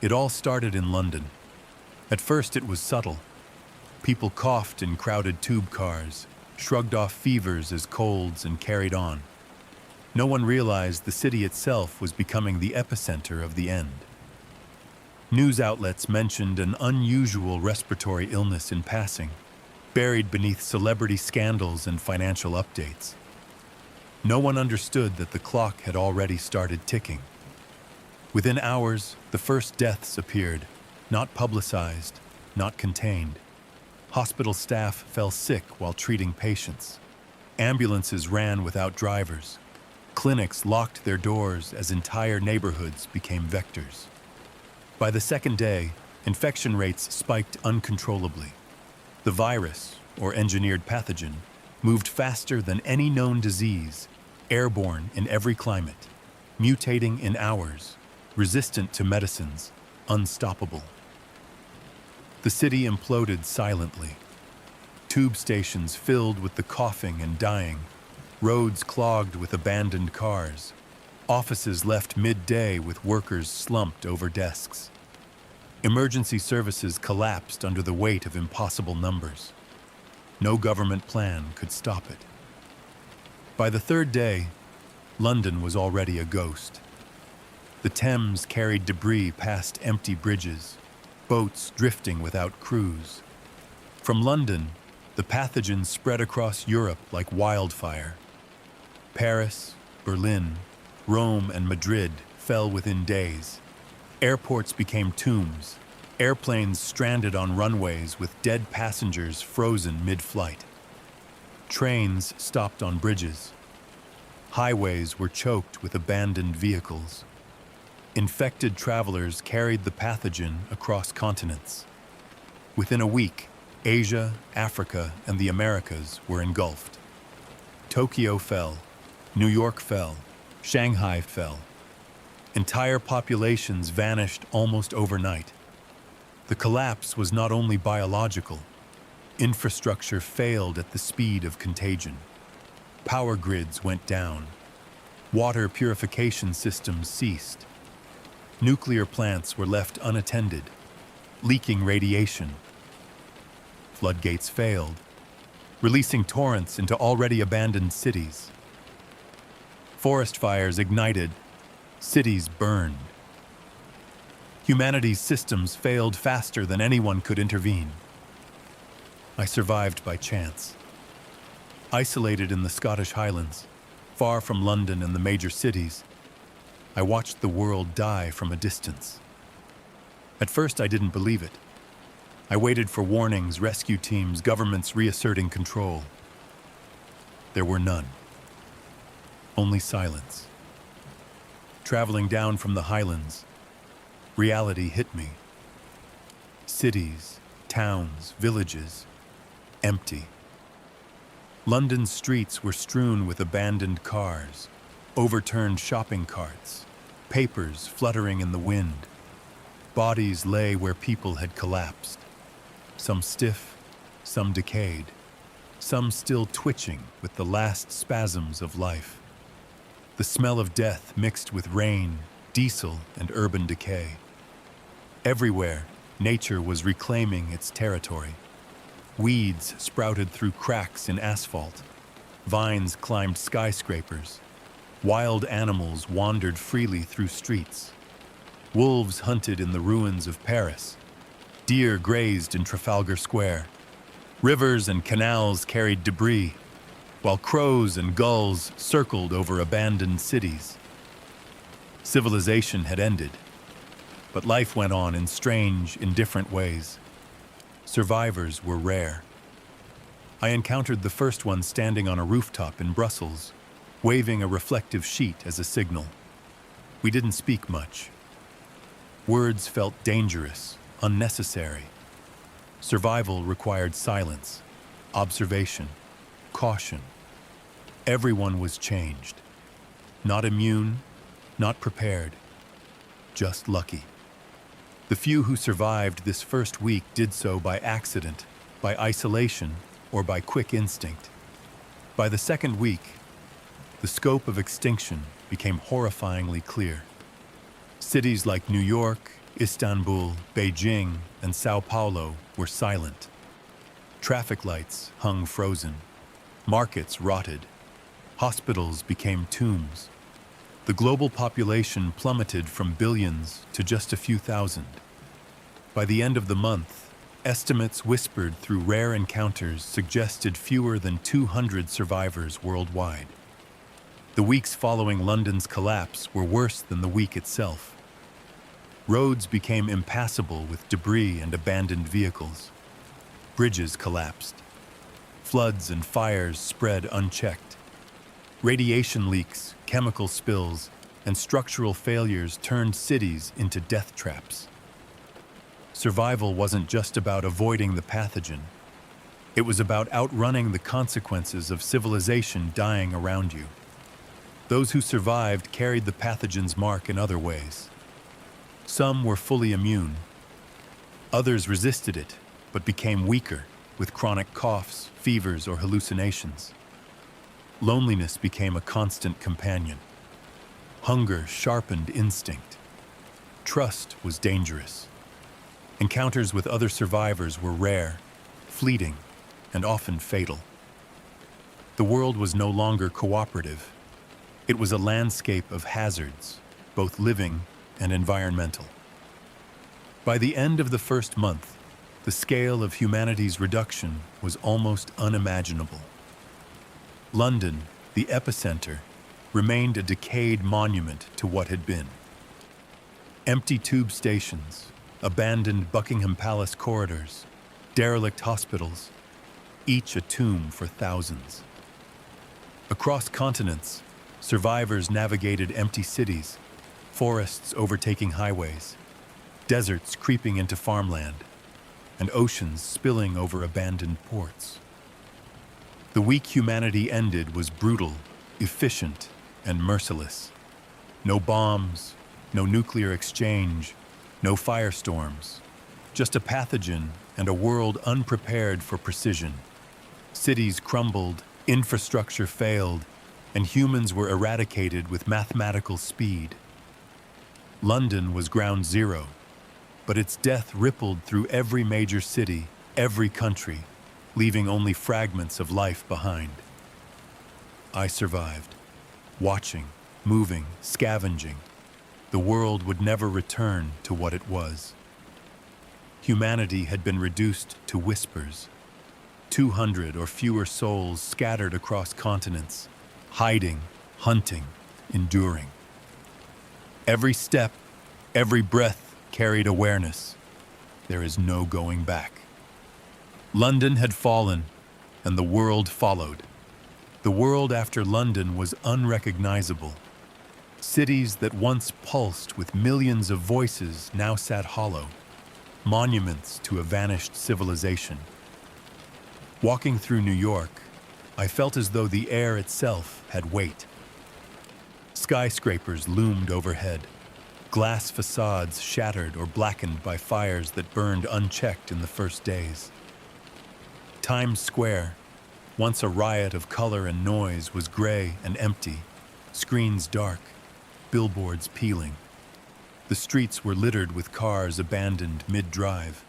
It all started in London. At first it was subtle. People coughed in crowded tube cars, shrugged off fevers as colds, and carried on. No one realized the city itself was becoming the epicenter of the end. News outlets mentioned an unusual respiratory illness in passing, buried beneath celebrity scandals and financial updates. No one understood that the clock had already started ticking. Within hours, the first deaths appeared, not publicized, not contained. Hospital staff fell sick while treating patients. Ambulances ran without drivers. Clinics locked their doors as entire neighborhoods became vectors. By the second day, infection rates spiked uncontrollably. The virus, or engineered pathogen, moved faster than any known disease, airborne in every climate, mutating in hours, resistant to medicines, unstoppable. The city imploded silently. Tube stations filled with the coughing and dying, roads clogged with abandoned cars, offices left midday with workers slumped over desks. Emergency services collapsed under the weight of impossible numbers. No government plan could stop it. By the third day, London was already a ghost. The Thames carried debris past empty bridges, boats drifting without crews. From London, the pathogen spread across Europe like wildfire. Paris, Berlin, Rome, and Madrid fell within days. Airports became tombs, airplanes stranded on runways with dead passengers frozen mid-flight. Trains stopped on bridges. Highways were choked with abandoned vehicles. Infected travelers carried the pathogen across continents. Within a week, Asia, Africa, and the Americas were engulfed. Tokyo fell, New York fell, Shanghai fell. Entire populations vanished almost overnight. The collapse was not only biological. Infrastructure failed at the speed of contagion. Power grids went down. Water purification systems ceased. Nuclear plants were left unattended, leaking radiation. Floodgates failed, releasing torrents into already abandoned cities. Forest fires ignited. Cities burned. Humanity's systems failed faster than anyone could intervene. I survived by chance. Isolated in the Scottish Highlands, far from London and the major cities, I watched the world die from a distance. At first, I didn't believe it. I waited for warnings, rescue teams, governments reasserting control. There were none. Only silence. Traveling down from the highlands, reality hit me. Cities, towns, villages, empty. London's streets were strewn with abandoned cars, overturned shopping carts, papers fluttering in the wind. Bodies lay where people had collapsed, some stiff, some decayed, some still twitching with the last spasms of life. The smell of death mixed with rain, diesel, and urban decay. Everywhere, nature was reclaiming its territory. Weeds sprouted through cracks in asphalt. Vines climbed skyscrapers. Wild animals wandered freely through streets. Wolves hunted in the ruins of Paris. Deer grazed in Trafalgar Square. Rivers and canals carried debris, while crows and gulls circled over abandoned cities. Civilization had ended, but life went on in strange, indifferent ways. Survivors were rare. I encountered the first one standing on a rooftop in Brussels, waving a reflective sheet as a signal. We didn't speak much. Words felt dangerous, unnecessary. Survival required silence, observation, caution. Everyone was changed. Not immune, not prepared, just lucky. The few who survived this first week did so by accident, by isolation, or by quick instinct. By the second week, the scope of extinction became horrifyingly clear. Cities like New York, Istanbul, Beijing, and Sao Paulo were silent. Traffic lights hung frozen. Markets rotted. Hospitals became tombs. The global population plummeted from billions to just a few thousand. By the end of the month, estimates whispered through rare encounters suggested fewer than 200 survivors worldwide. The weeks following London's collapse were worse than the week itself. Roads became impassable with debris and abandoned vehicles. Bridges collapsed. Floods and fires spread unchecked. Radiation leaks, chemical spills, and structural failures turned cities into death traps. Survival wasn't just about avoiding the pathogen. It was about outrunning the consequences of civilization dying around you. Those who survived carried the pathogen's mark in other ways. Some were fully immune. Others resisted it, but became weaker, with chronic coughs, fevers, or hallucinations. Loneliness became a constant companion. Hunger sharpened instinct. Trust was dangerous. Encounters with other survivors were rare, fleeting, and often fatal. The world was no longer cooperative. It was a landscape of hazards, both living and environmental. By the end of the first month, the scale of humanity's reduction was almost unimaginable. London, the epicenter, remained a decayed monument to what had been. Empty tube stations, abandoned Buckingham Palace corridors, derelict hospitals, each a tomb for thousands. Across continents, survivors navigated empty cities, forests overtaking highways, deserts creeping into farmland, and oceans spilling over abandoned ports. The week humanity ended was brutal, efficient, and merciless. No bombs, no nuclear exchange, no firestorms, just a pathogen and a world unprepared for precision. Cities crumbled, infrastructure failed, and humans were eradicated with mathematical speed. London was ground zero, but its death rippled through every major city, every country, leaving only fragments of life behind. I survived, watching, moving, scavenging. The world would never return to what it was. Humanity had been reduced to whispers. 200 or fewer souls scattered across continents, hiding, hunting, enduring. Every step, every breath carried awareness. There is no going back. London had fallen, and the world followed. The world after London was unrecognizable. Cities that once pulsed with millions of voices now sat hollow, monuments to a vanished civilization. Walking through New York, I felt as though the air itself had weight. Skyscrapers loomed overhead, glass facades shattered or blackened by fires that burned unchecked in the first days. Times Square, once a riot of color and noise, was gray and empty, screens dark, billboards peeling. The streets were littered with cars abandoned mid-drive,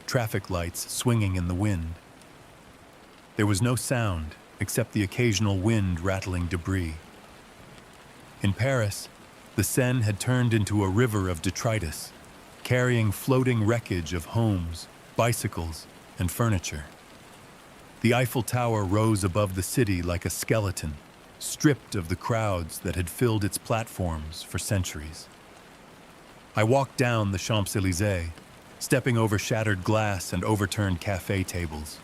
traffic lights swinging in the wind. There was no sound except the occasional wind rattling debris. In Paris, the Seine had turned into a river of detritus, carrying floating wreckage of homes, bicycles, and furniture. The Eiffel Tower rose above the city like a skeleton, stripped of the crowds that had filled its platforms for centuries. I walked down the Champs-Élysées, stepping over shattered glass and overturned cafe tables.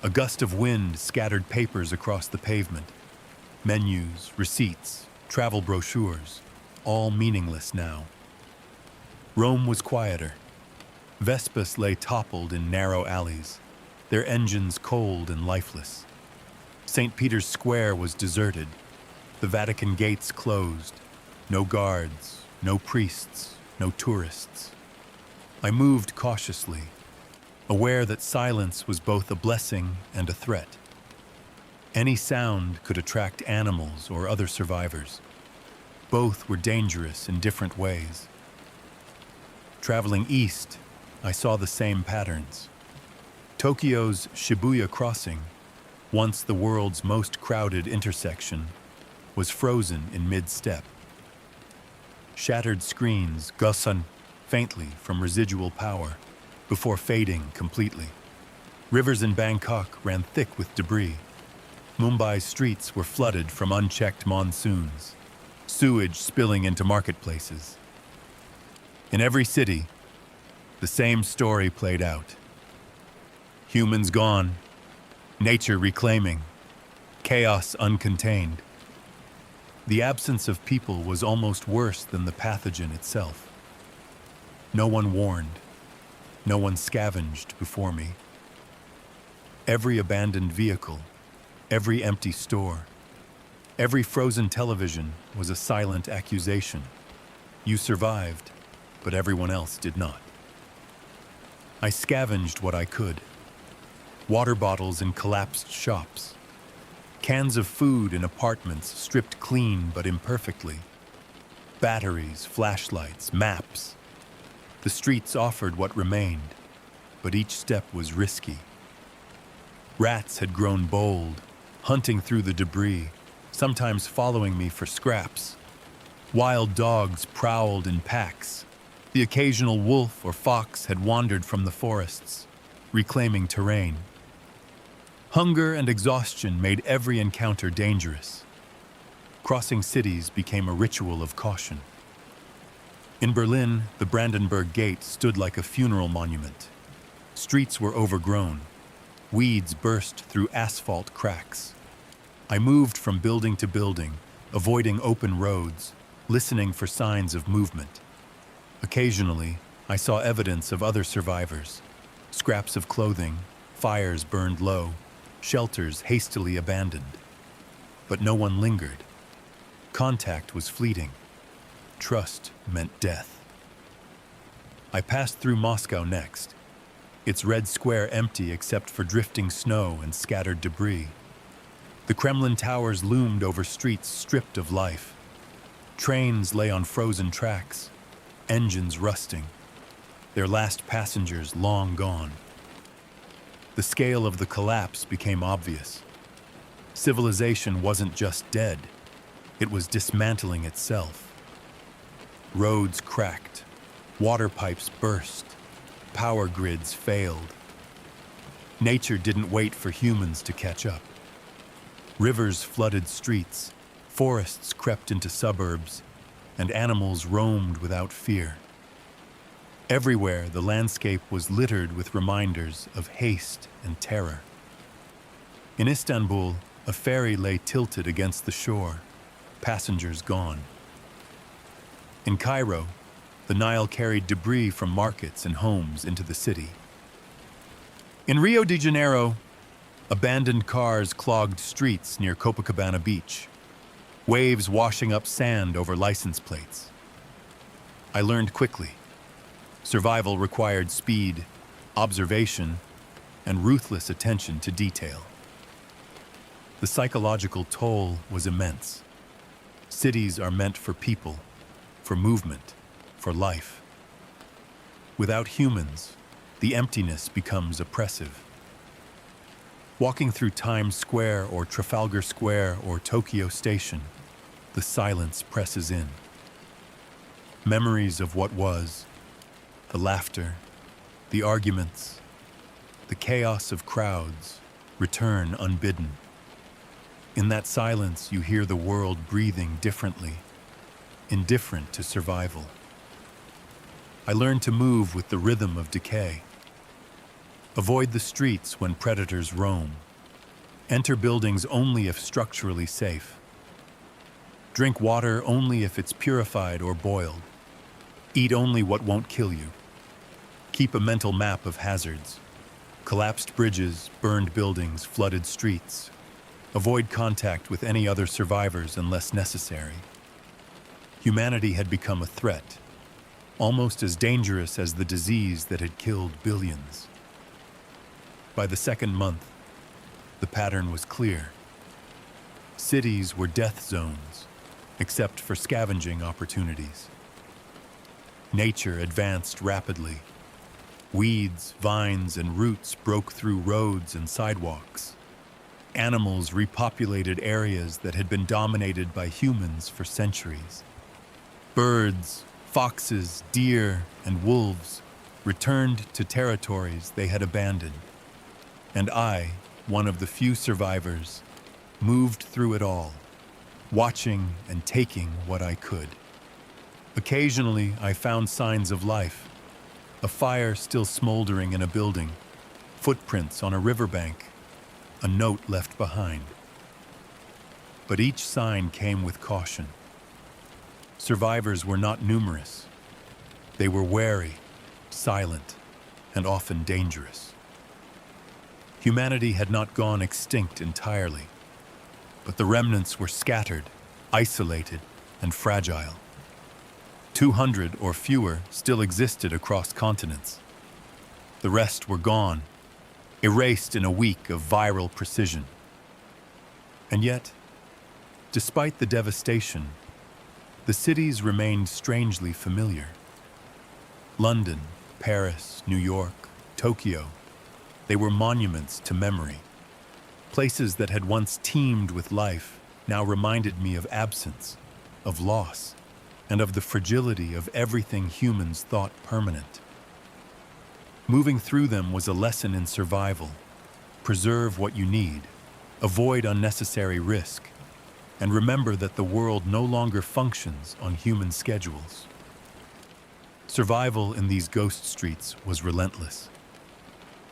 A gust of wind scattered papers across the pavement. Menus, receipts, travel brochures, all meaningless now. Rome was quieter. Vespas lay toppled in narrow alleys, their engines cold and lifeless. St. Peter's Square was deserted, the Vatican gates closed. No guards, no priests, no tourists. I moved cautiously, aware that silence was both a blessing and a threat. Any sound could attract animals or other survivors. Both were dangerous in different ways. Traveling east, I saw the same patterns. Tokyo's Shibuya Crossing, once the world's most crowded intersection, was frozen in mid-step. Shattered screens glistened faintly from residual power before fading completely. Rivers in Bangkok ran thick with debris. Mumbai's streets were flooded from unchecked monsoons, sewage spilling into marketplaces. In every city, the same story played out. Humans gone, nature reclaiming, chaos uncontained. The absence of people was almost worse than the pathogen itself. No one warned, no one scavenged before me. Every abandoned vehicle, every empty store, every frozen television was a silent accusation. You survived, but everyone else did not. I scavenged what I could. Water bottles in collapsed shops, cans of food in apartments stripped clean but imperfectly, batteries, flashlights, maps. The streets offered what remained, but each step was risky. Rats had grown bold, hunting through the debris, sometimes following me for scraps. Wild dogs prowled in packs. The occasional wolf or fox had wandered from the forests, reclaiming terrain. Hunger and exhaustion made every encounter dangerous. Crossing cities became a ritual of caution. In Berlin, the Brandenburg Gate stood like a funeral monument. Streets were overgrown. Weeds burst through asphalt cracks. I moved from building to building, avoiding open roads, listening for signs of movement. Occasionally, I saw evidence of other survivors. Scraps of clothing, fires burned low, shelters hastily abandoned. But no one lingered. Contact was fleeting. Trust meant death. I passed through Moscow next, its red square empty except for drifting snow and scattered debris. The Kremlin towers loomed over streets stripped of life. Trains lay on frozen tracks, engines rusting, their last passengers long gone. The scale of the collapse became obvious. Civilization wasn't just dead, it was dismantling itself. Roads cracked, water pipes burst, power grids failed. Nature didn't wait for humans to catch up. Rivers flooded streets, forests crept into suburbs, and animals roamed without fear. Everywhere, the landscape was littered with reminders of haste and terror. In Istanbul, a ferry lay tilted against the shore, passengers gone. In Cairo, the Nile carried debris from markets and homes into the city. In Rio de Janeiro, abandoned cars clogged streets near Copacabana Beach, waves washing up sand over license plates. I learned quickly. Survival required speed, observation, and ruthless attention to detail. The psychological toll was immense. Cities are meant for people, for movement, for life. Without humans, the emptiness becomes oppressive. Walking through Times Square or Trafalgar Square or Tokyo Station, the silence presses in. Memories of what was, the laughter, the arguments, the chaos of crowds return unbidden. In that silence, you hear the world breathing differently, indifferent to survival. I learned to move with the rhythm of decay. Avoid the streets when predators roam. Enter buildings only if structurally safe. Drink water only if it's purified or boiled. Eat only what won't kill you. Keep a mental map of hazards. Collapsed bridges, burned buildings, flooded streets. Avoid contact with any other survivors unless necessary. Humanity had become a threat, almost as dangerous as the disease that had killed billions. By the second month, the pattern was clear. Cities were death zones, except for scavenging opportunities. Nature advanced rapidly. Weeds, vines, and roots broke through roads and sidewalks. Animals repopulated areas that had been dominated by humans for centuries. Birds, foxes, deer, and wolves returned to territories they had abandoned. And I, one of the few survivors, moved through it all, watching and taking what I could. Occasionally, I found signs of life. A fire still smoldering in a building, footprints on a riverbank, a note left behind. But each sign came with caution. Survivors were not numerous. They were wary, silent, and often dangerous. Humanity had not gone extinct entirely, but the remnants were scattered, isolated, and fragile. 200 or fewer still existed across continents. The rest were gone, erased in a week of viral precision. And yet, despite the devastation, the cities remained strangely familiar. London, Paris, New York, Tokyo, they were monuments to memory. Places that had once teemed with life now reminded me of absence, of loss, and of the fragility of everything humans thought permanent. Moving through them was a lesson in survival. Preserve what you need, avoid unnecessary risk, and remember that the world no longer functions on human schedules. Survival in these ghost streets was relentless.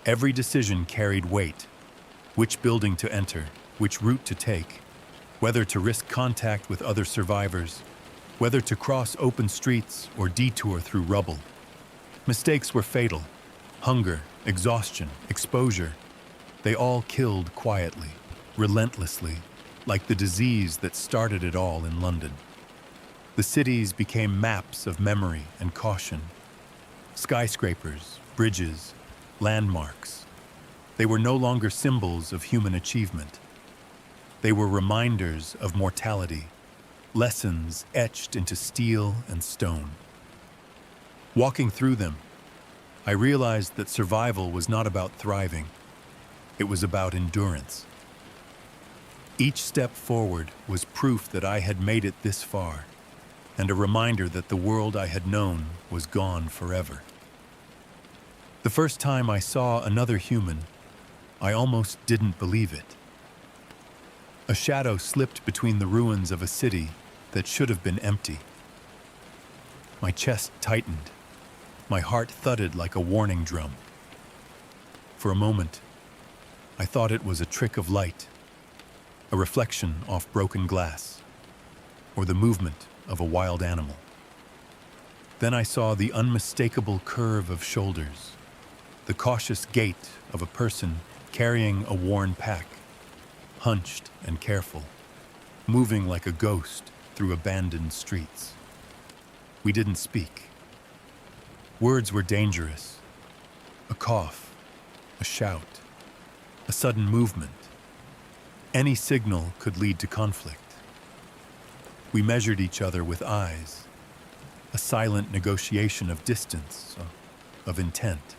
Every decision carried weight: which building to enter, which route to take, whether to risk contact with other survivors, whether to cross open streets or detour through rubble. Mistakes were fatal. Hunger, exhaustion, exposure, they all killed quietly, relentlessly, like the disease that started it all in London. The cities became maps of memory and caution. Skyscrapers, bridges, landmarks. They were no longer symbols of human achievement. They were reminders of mortality, lessons etched into steel and stone. Walking through them, I realized that survival was not about thriving. It was about endurance. Each step forward was proof that I had made it this far, and a reminder that the world I had known was gone forever. The first time I saw another human, I almost didn't believe it. A shadow slipped between the ruins of a city that should have been empty. My chest tightened. My heart thudded like a warning drum. For a moment, I thought it was a trick of light, a reflection off broken glass, or the movement of a wild animal. Then I saw the unmistakable curve of shoulders, the cautious gait of a person carrying a worn pack, hunched and careful, moving like a ghost through abandoned streets. We didn't speak. Words were dangerous. A cough, a shout, a sudden movement. Any signal could lead to conflict. We measured each other with eyes, a silent negotiation of distance, of intent.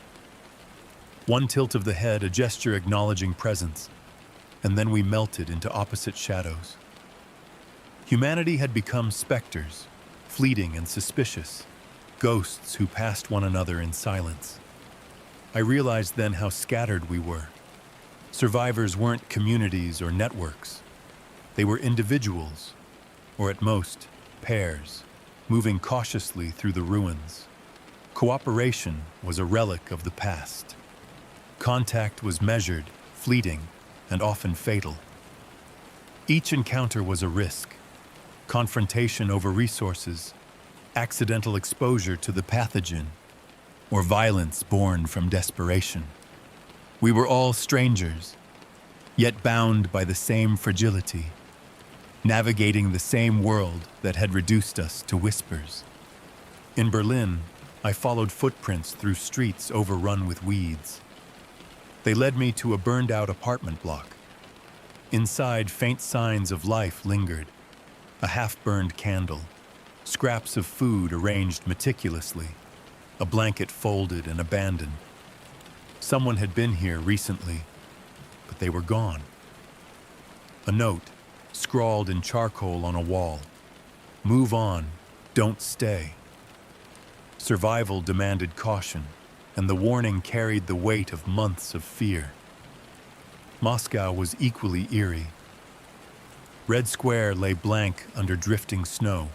One tilt of the head, a gesture acknowledging presence, and then we melted into opposite shadows. Humanity had become specters, fleeting and suspicious, ghosts who passed one another in silence. I realized then how scattered we were. Survivors weren't communities or networks. They were individuals, or at most, pairs, moving cautiously through the ruins. Cooperation was a relic of the past. Contact was measured, fleeting, and often fatal. Each encounter was a risk: confrontation over resources, accidental exposure to the pathogen, or violence born from desperation. We were all strangers, yet bound by the same fragility, navigating the same world that had reduced us to whispers. In Berlin, I followed footprints through streets overrun with weeds. They led me to a burned-out apartment block. Inside, faint signs of life lingered: a half-burned candle, scraps of food arranged meticulously, a blanket folded and abandoned. Someone had been here recently, but they were gone. A note, scrawled in charcoal on a wall. Move on, don't stay. Survival demanded caution, and the warning carried the weight of months of fear. Moscow was equally eerie. Red Square lay blank under drifting snow.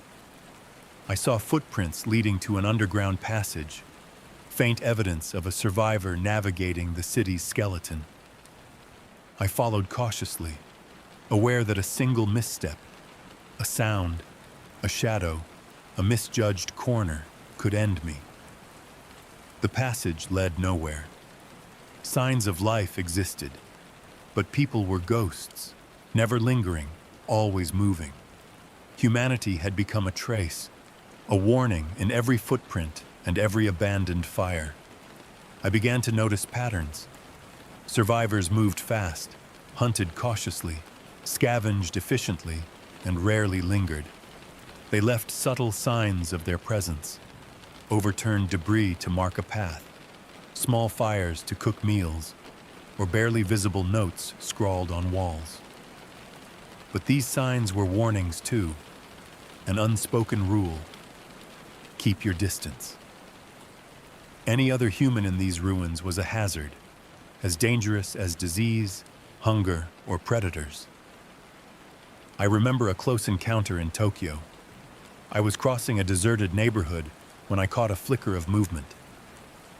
I saw footprints leading to an underground passage, faint evidence of a survivor navigating the city's skeleton. I followed cautiously, aware that a single misstep, a sound, a shadow, a misjudged corner could end me. The passage led nowhere. Signs of life existed, but people were ghosts, never lingering, always moving. Humanity had become a trace, a warning in every footprint and every abandoned fire. I began to notice patterns. Survivors moved fast, hunted cautiously, scavenged efficiently, and rarely lingered. They left subtle signs of their presence: overturned debris to mark a path, small fires to cook meals, or barely visible notes scrawled on walls. But these signs were warnings too, an unspoken rule: keep your distance. Any other human in these ruins was a hazard, as dangerous as disease, hunger, or predators. I remember a close encounter in Tokyo. I was crossing a deserted neighborhood when I caught a flicker of movement.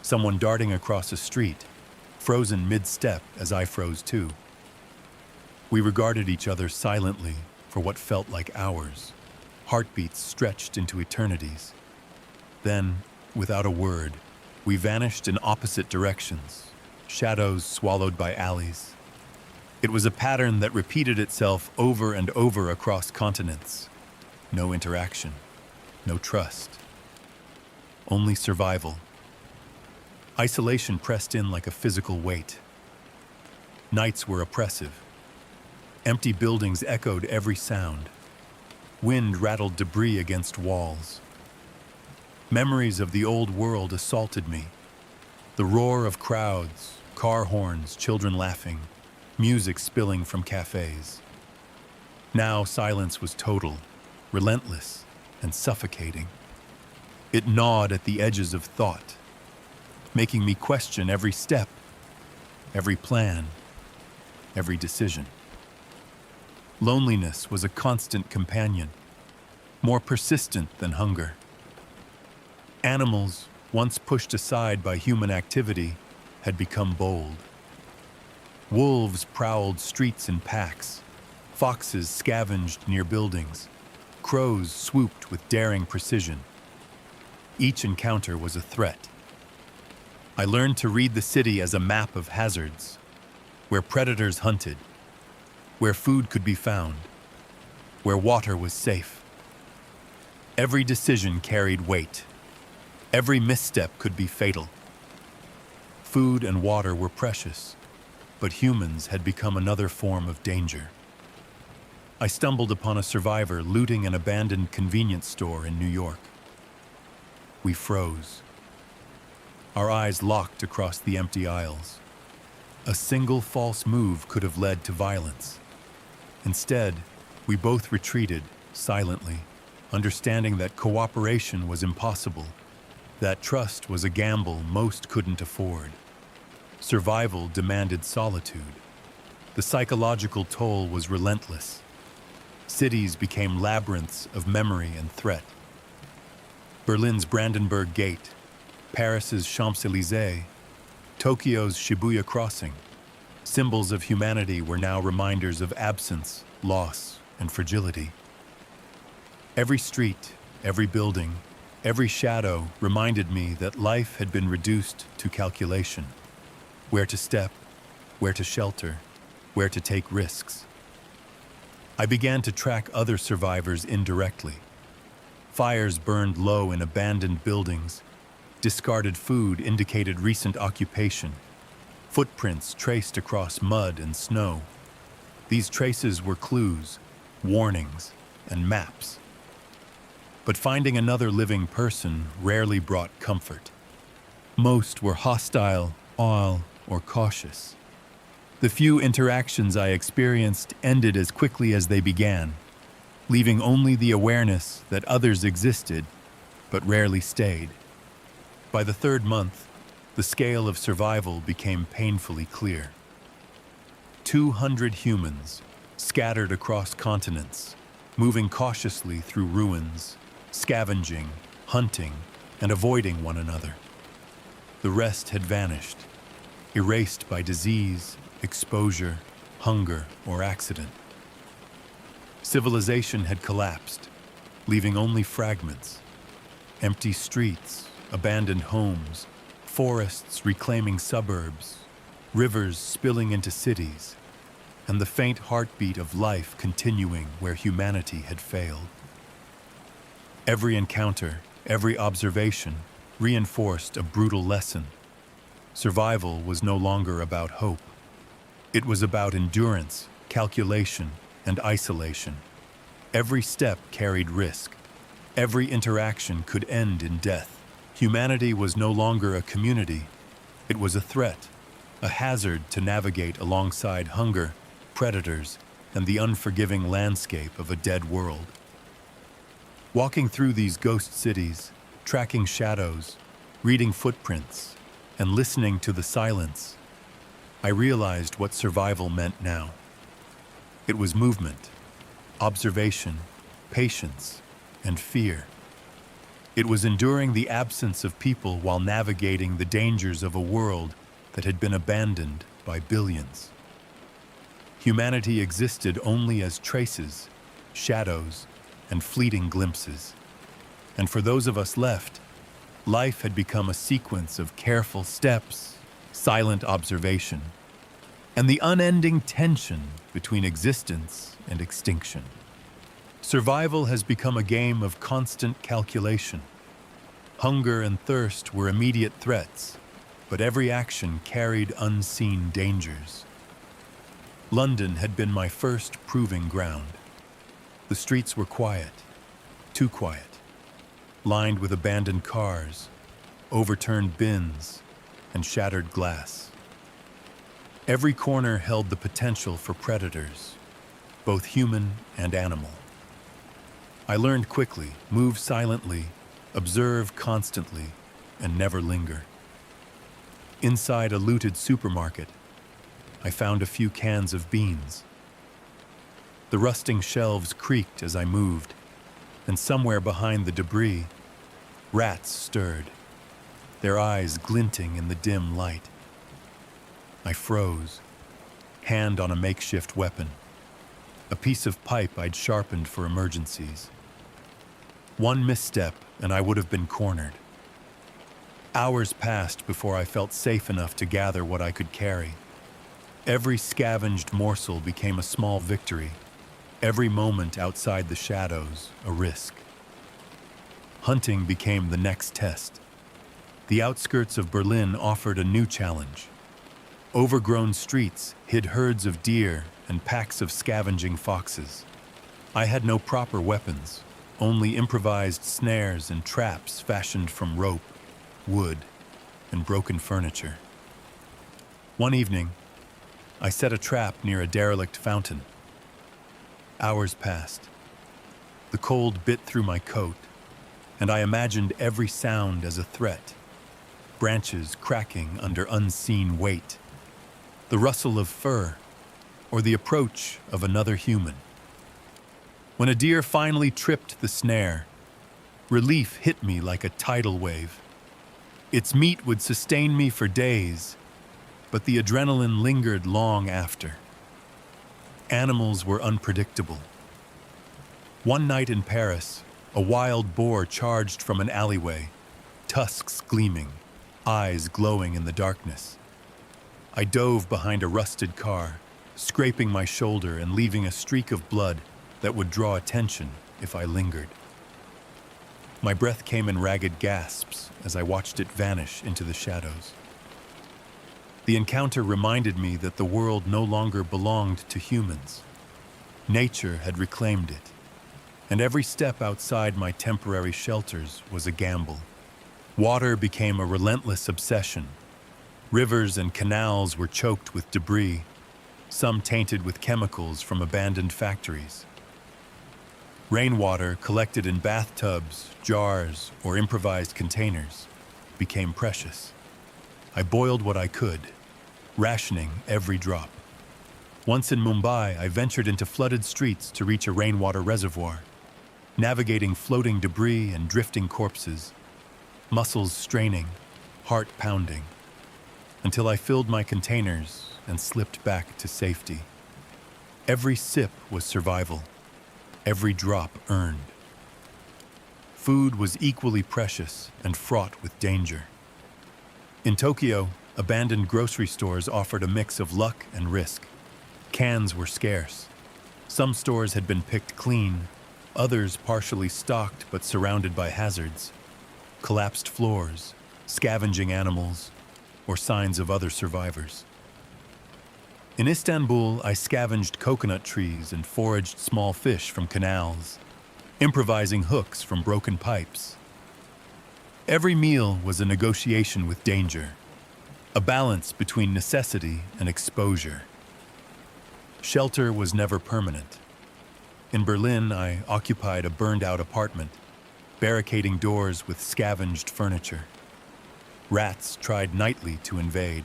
Someone darting across a street, frozen mid-step as I froze too. We regarded each other silently for what felt like hours, heartbeats stretched into eternities. Then, without a word, we vanished in opposite directions, shadows swallowed by alleys. It was a pattern that repeated itself over and over across continents. No interaction, no trust, only survival. Isolation pressed in like a physical weight. Nights were oppressive. Empty buildings echoed every sound. Wind rattled debris against walls. Memories of the old world assaulted me. The roar of crowds, car horns, children laughing, music spilling from cafes. Now silence was total, relentless, and suffocating. It gnawed at the edges of thought, making me question every step, every plan, every decision. Loneliness was a constant companion, more persistent than hunger. Animals, once pushed aside by human activity, had become bold. Wolves prowled streets in packs. Foxes scavenged near buildings. Crows swooped with daring precision. Each encounter was a threat. I learned to read the city as a map of hazards, where predators hunted, where food could be found, where water was safe. Every decision carried weight. Every misstep could be fatal. Food and water were precious, but humans had become another form of danger. I stumbled upon a survivor looting an abandoned convenience store in New York. We froze. Our eyes locked across the empty aisles. A single false move could have led to violence. Instead, we both retreated, silently, understanding that cooperation was impossible, that trust was a gamble most couldn't afford. Survival demanded solitude. The psychological toll was relentless. Cities became labyrinths of memory and threat. Berlin's Brandenburg Gate, Paris's Champs-Élysées, Tokyo's Shibuya Crossing. Symbols of humanity were now reminders of absence, loss, and fragility. Every street, every building, every shadow reminded me that life had been reduced to calculation. Where to step, where to shelter, where to take risks. I began to track other survivors indirectly. Fires burned low in abandoned buildings. Discarded food indicated recent occupation. Footprints traced across mud and snow. These traces were clues, warnings, and maps. But finding another living person rarely brought comfort. Most were hostile, awed, or cautious. The few interactions I experienced ended as quickly as they began, leaving only the awareness that others existed, but rarely stayed. By the third month, the scale of survival became painfully clear. 200 humans, scattered across continents, moving cautiously through ruins, scavenging, hunting, and avoiding one another. The rest had vanished, erased by disease, exposure, hunger, or accident. Civilization had collapsed, leaving only fragments. Empty streets, abandoned homes, forests reclaiming suburbs, rivers spilling into cities, and the faint heartbeat of life continuing where humanity had failed. Every encounter, every observation, reinforced a brutal lesson. Survival was no longer about hope. It was about endurance, calculation, and isolation. Every step carried risk. Every interaction could end in death. Humanity was no longer a community. It was a threat, a hazard to navigate alongside hunger, predators, and the unforgiving landscape of a dead world. Walking through these ghost cities, tracking shadows, reading footprints, and listening to the silence, I realized what survival meant now. It was movement, observation, patience, and fear. It was enduring the absence of people while navigating the dangers of a world that had been abandoned by billions. Humanity existed only as traces, shadows, and fleeting glimpses. And for those of us left, life had become a sequence of careful steps, silent observation, and the unending tension between existence and extinction. Survival has become a game of constant calculation. Hunger and thirst were immediate threats, but every action carried unseen dangers. London had been my first proving ground. The streets were quiet, too quiet, lined with abandoned cars, overturned bins, and shattered glass. Every corner held the potential for predators, both human and animal. I learned quickly, move silently, observe constantly, and never linger. Inside a looted supermarket, I found a few cans of beans. The rusting shelves creaked as I moved, and somewhere behind the debris, rats stirred, their eyes glinting in the dim light. I froze, hand on a makeshift weapon, a piece of pipe I'd sharpened for emergencies. One misstep and I would have been cornered. Hours passed before I felt safe enough to gather what I could carry. Every scavenged morsel became a small victory, every moment outside the shadows a risk. Hunting became the next test. The outskirts of Berlin offered a new challenge. Overgrown streets hid herds of deer and packs of scavenging foxes. I had no proper weapons, only improvised snares and traps fashioned from rope, wood, and broken furniture. One evening, I set a trap near a derelict fountain. Hours passed. The cold bit through my coat, and I imagined every sound as a threat. Branches cracking under unseen weight, the rustle of fur, or the approach of another human. When a deer finally tripped the snare, relief hit me like a tidal wave. Its meat would sustain me for days, but the adrenaline lingered long after. Animals were unpredictable. One night in Paris, a wild boar charged from an alleyway, tusks gleaming, eyes glowing in the darkness. I dove behind a rusted car, scraping my shoulder and leaving a streak of blood that would draw attention if I lingered. My breath came in ragged gasps as I watched it vanish into the shadows. The encounter reminded me that the world no longer belonged to humans. Nature had reclaimed it, and every step outside my temporary shelters was a gamble. Water became a relentless obsession. Rivers and canals were choked with debris, some tainted with chemicals from abandoned factories. Rainwater collected in bathtubs, jars, or improvised containers became precious. I boiled what I could, rationing every drop. Once in Mumbai, I ventured into flooded streets to reach a rainwater reservoir, navigating floating debris and drifting corpses, muscles straining, heart pounding, until I filled my containers and slipped back to safety. Every sip was survival, every drop earned. Food was equally precious and fraught with danger. In Tokyo, abandoned grocery stores offered a mix of luck and risk. Cans were scarce. Some stores had been picked clean, others partially stocked but surrounded by hazards. Collapsed floors, scavenging animals, or signs of other survivors. In Istanbul, I scavenged coconut trees and foraged small fish from canals, improvising hooks from broken pipes. Every meal was a negotiation with danger, a balance between necessity and exposure. Shelter was never permanent. In Berlin, I occupied a burned-out apartment, barricading doors with scavenged furniture. Rats tried nightly to invade.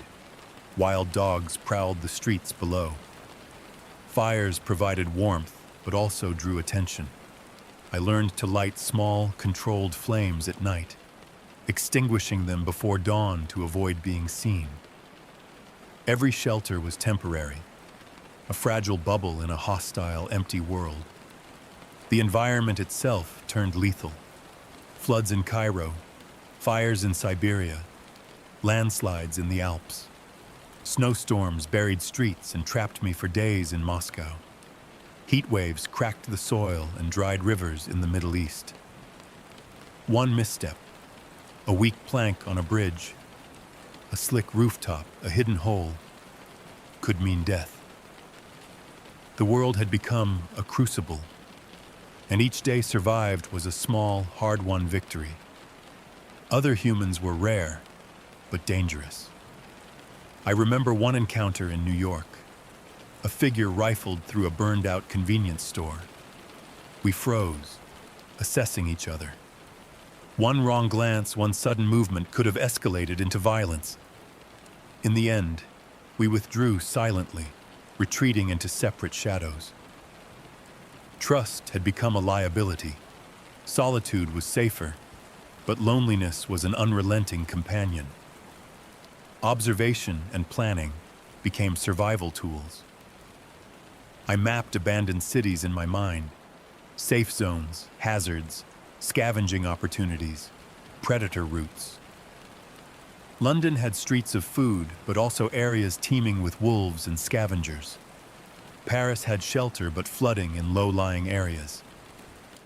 Wild dogs prowled the streets below. Fires provided warmth, but also drew attention. I learned to light small, controlled flames at night, extinguishing them before dawn to avoid being seen. Every shelter was temporary, a fragile bubble in a hostile, empty world. The environment itself turned lethal. Floods in Cairo, fires in Siberia, landslides in the Alps. Snowstorms buried streets and trapped me for days in Moscow. Heat waves cracked the soil and dried rivers in the Middle East. One misstep, a weak plank on a bridge, a slick rooftop, a hidden hole, could mean death. The world had become a crucible, and each day survived was a small, hard-won victory. Other humans were rare, but dangerous. I remember one encounter in New York. A figure rifled through a burned-out convenience store. We froze, assessing each other. One wrong glance, one sudden movement could have escalated into violence. In the end, we withdrew silently, retreating into separate shadows. Trust had become a liability. Solitude was safer, but loneliness was an unrelenting companion. Observation and planning became survival tools. I mapped abandoned cities in my mind, safe zones, hazards, scavenging opportunities, predator routes. London had streets of food, but also areas teeming with wolves and scavengers. Paris had shelter but flooding in low-lying areas.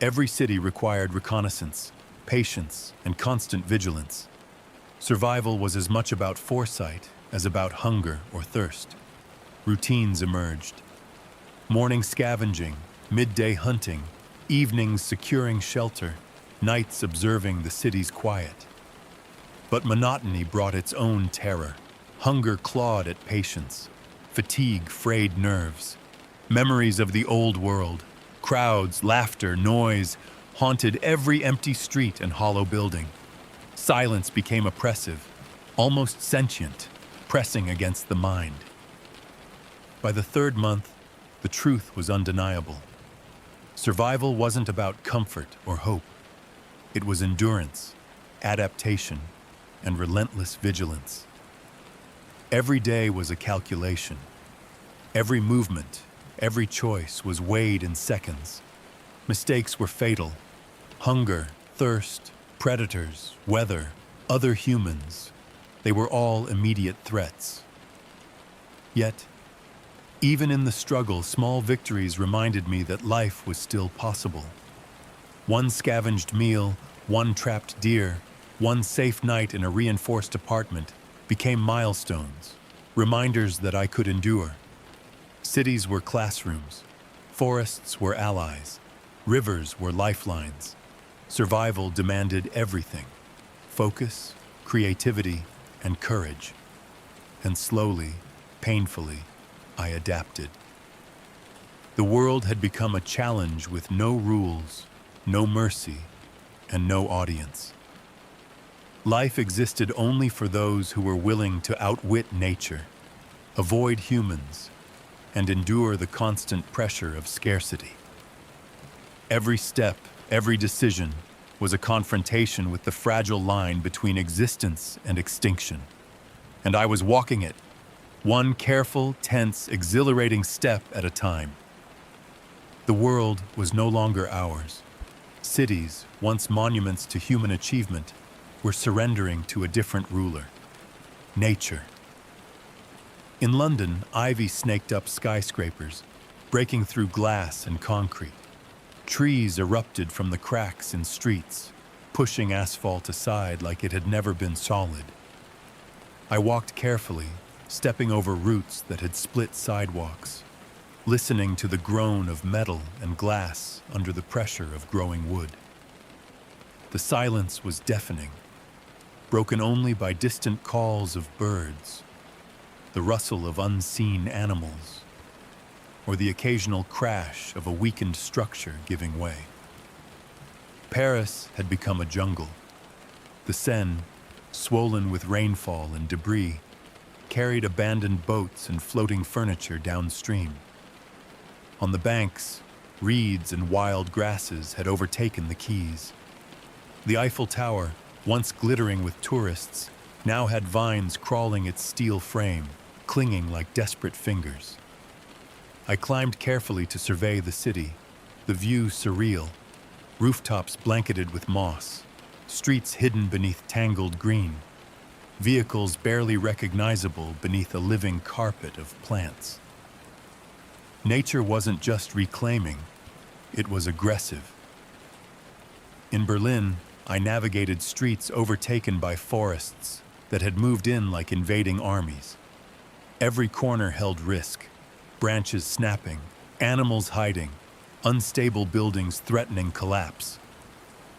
Every city required reconnaissance, patience, and constant vigilance. Survival was as much about foresight as about hunger or thirst. Routines emerged. Morning scavenging, midday hunting, evenings securing shelter, nights observing the city's quiet. But monotony brought its own terror. Hunger clawed at patience. Fatigue frayed nerves. Memories of the old world, crowds, laughter, noise, haunted every empty street and hollow building. Silence became oppressive, almost sentient, pressing against the mind. By the third month, the truth was undeniable. Survival wasn't about comfort or hope. It was endurance, adaptation, and relentless vigilance. Every day was a calculation. Every movement, every choice was weighed in seconds. Mistakes were fatal. Hunger, thirst, predators, weather, other humans, they were all immediate threats. Yet, even in the struggle, small victories reminded me that life was still possible. One scavenged meal, one trapped deer, one safe night in a reinforced apartment became milestones, reminders that I could endure. Cities were classrooms, forests were allies, rivers were lifelines. Survival demanded everything: focus, creativity, and courage. And slowly, painfully, I adapted. The world had become a challenge with no rules, no mercy, and no audience. Life existed only for those who were willing to outwit nature, avoid humans, and endure the constant pressure of scarcity. Every step, every decision, was a confrontation with the fragile line between existence and extinction. And I was walking it, one careful, tense, exhilarating step at a time. The world was no longer ours. Cities, once monuments to human achievement, were surrendering to a different ruler: nature. In London, ivy snaked up skyscrapers, breaking through glass and concrete. Trees erupted from the cracks in streets, pushing asphalt aside like it had never been solid. I walked carefully, stepping over roots that had split sidewalks, listening to the groan of metal and glass under the pressure of growing wood. The silence was deafening, broken only by distant calls of birds, the rustle of unseen animals, or the occasional crash of a weakened structure giving way. Paris had become a jungle. The Seine, swollen with rainfall and debris, carried abandoned boats and floating furniture downstream. On the banks, reeds and wild grasses had overtaken the quays. The Eiffel Tower, once glittering with tourists, now had vines crawling its steel frame, clinging like desperate fingers. I climbed carefully to survey the city, the view surreal, rooftops blanketed with moss, streets hidden beneath tangled green, vehicles barely recognizable beneath a living carpet of plants. Nature wasn't just reclaiming, it was aggressive. In Berlin, I navigated streets overtaken by forests that had moved in like invading armies. Every corner held risk, branches snapping, animals hiding, unstable buildings threatening collapse.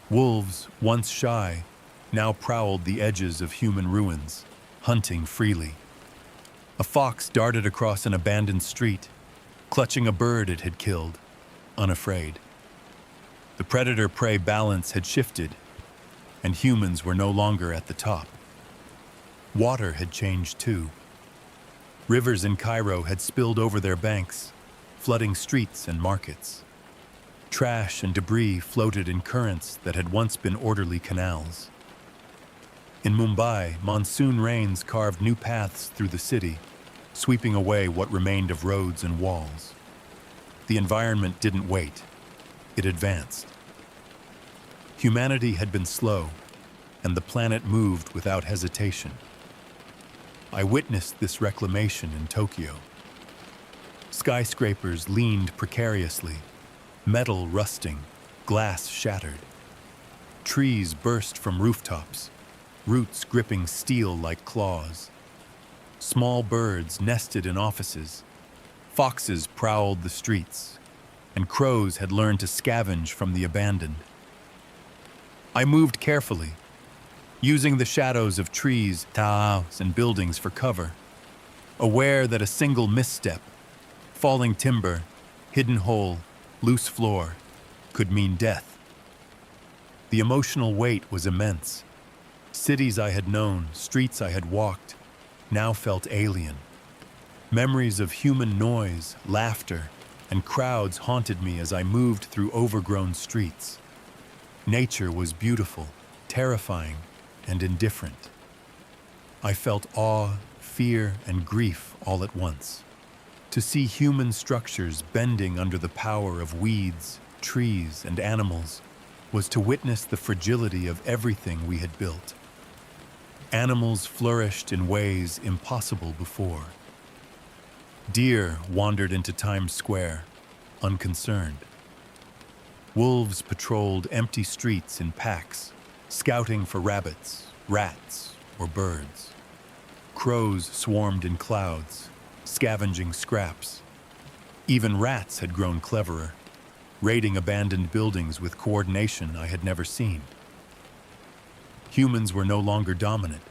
Wolves, once shy, now prowled the edges of human ruins, hunting freely. A fox darted across an abandoned street, clutching a bird it had killed, unafraid. The predator-prey balance had shifted, and humans were no longer at the top. Water had changed too. Rivers in Cairo had spilled over their banks, flooding streets and markets. Trash and debris floated in currents that had once been orderly canals. In Mumbai, monsoon rains carved new paths through the city, sweeping away what remained of roads and walls. The environment didn't wait. It advanced. Humanity had been slow, and the planet moved without hesitation. I witnessed this reclamation in Tokyo. Skyscrapers leaned precariously, metal rusting, glass shattered. Trees burst from rooftops, roots gripping steel like claws. Small birds nested in offices. Foxes prowled the streets, and crows had learned to scavenge from the abandoned. I moved carefully, using the shadows of trees, towers, and buildings for cover, aware that a single misstep, falling timber, hidden hole, loose floor, could mean death. The emotional weight was immense. Cities I had known, streets I had walked, now felt alien. Memories of human noise, laughter, and crowds haunted me as I moved through overgrown streets. Nature was beautiful, terrifying, and indifferent. I felt awe, fear, and grief all at once. To see human structures bending under the power of weeds, trees, and animals was to witness the fragility of everything we had built. Animals flourished in ways impossible before. Deer wandered into Times Square, unconcerned. Wolves patrolled empty streets in packs, scouting for rabbits, rats, or birds. Crows swarmed in clouds, scavenging scraps. Even rats had grown cleverer, raiding abandoned buildings with coordination I had never seen. Humans were no longer dominant.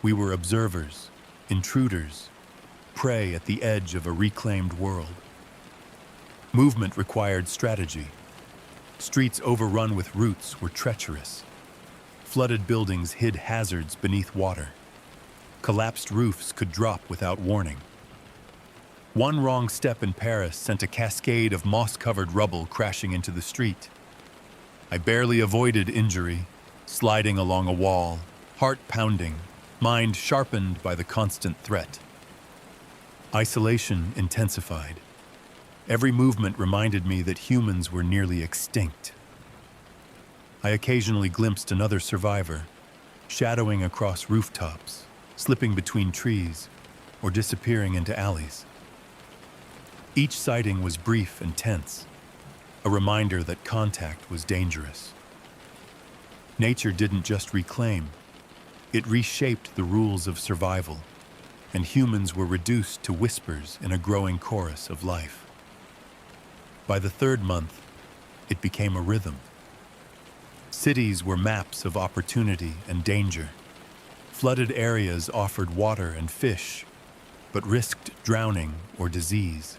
We were observers, intruders, prey at the edge of a reclaimed world. Movement required strategy. Streets overrun with roots were treacherous. Flooded buildings hid hazards beneath water. Collapsed roofs could drop without warning. One wrong step in Paris sent a cascade of moss-covered rubble crashing into the street. I barely avoided injury, sliding along a wall, heart pounding, mind sharpened by the constant threat. Isolation intensified. Every movement reminded me that humans were nearly extinct. I occasionally glimpsed another survivor, shadowing across rooftops, slipping between trees, or disappearing into alleys. Each sighting was brief and tense, a reminder that contact was dangerous. Nature didn't just reclaim, it reshaped the rules of survival, and humans were reduced to whispers in a growing chorus of life. By the third month, it became a rhythm. Cities were maps of opportunity and danger. Flooded areas offered water and fish, but risked drowning or disease.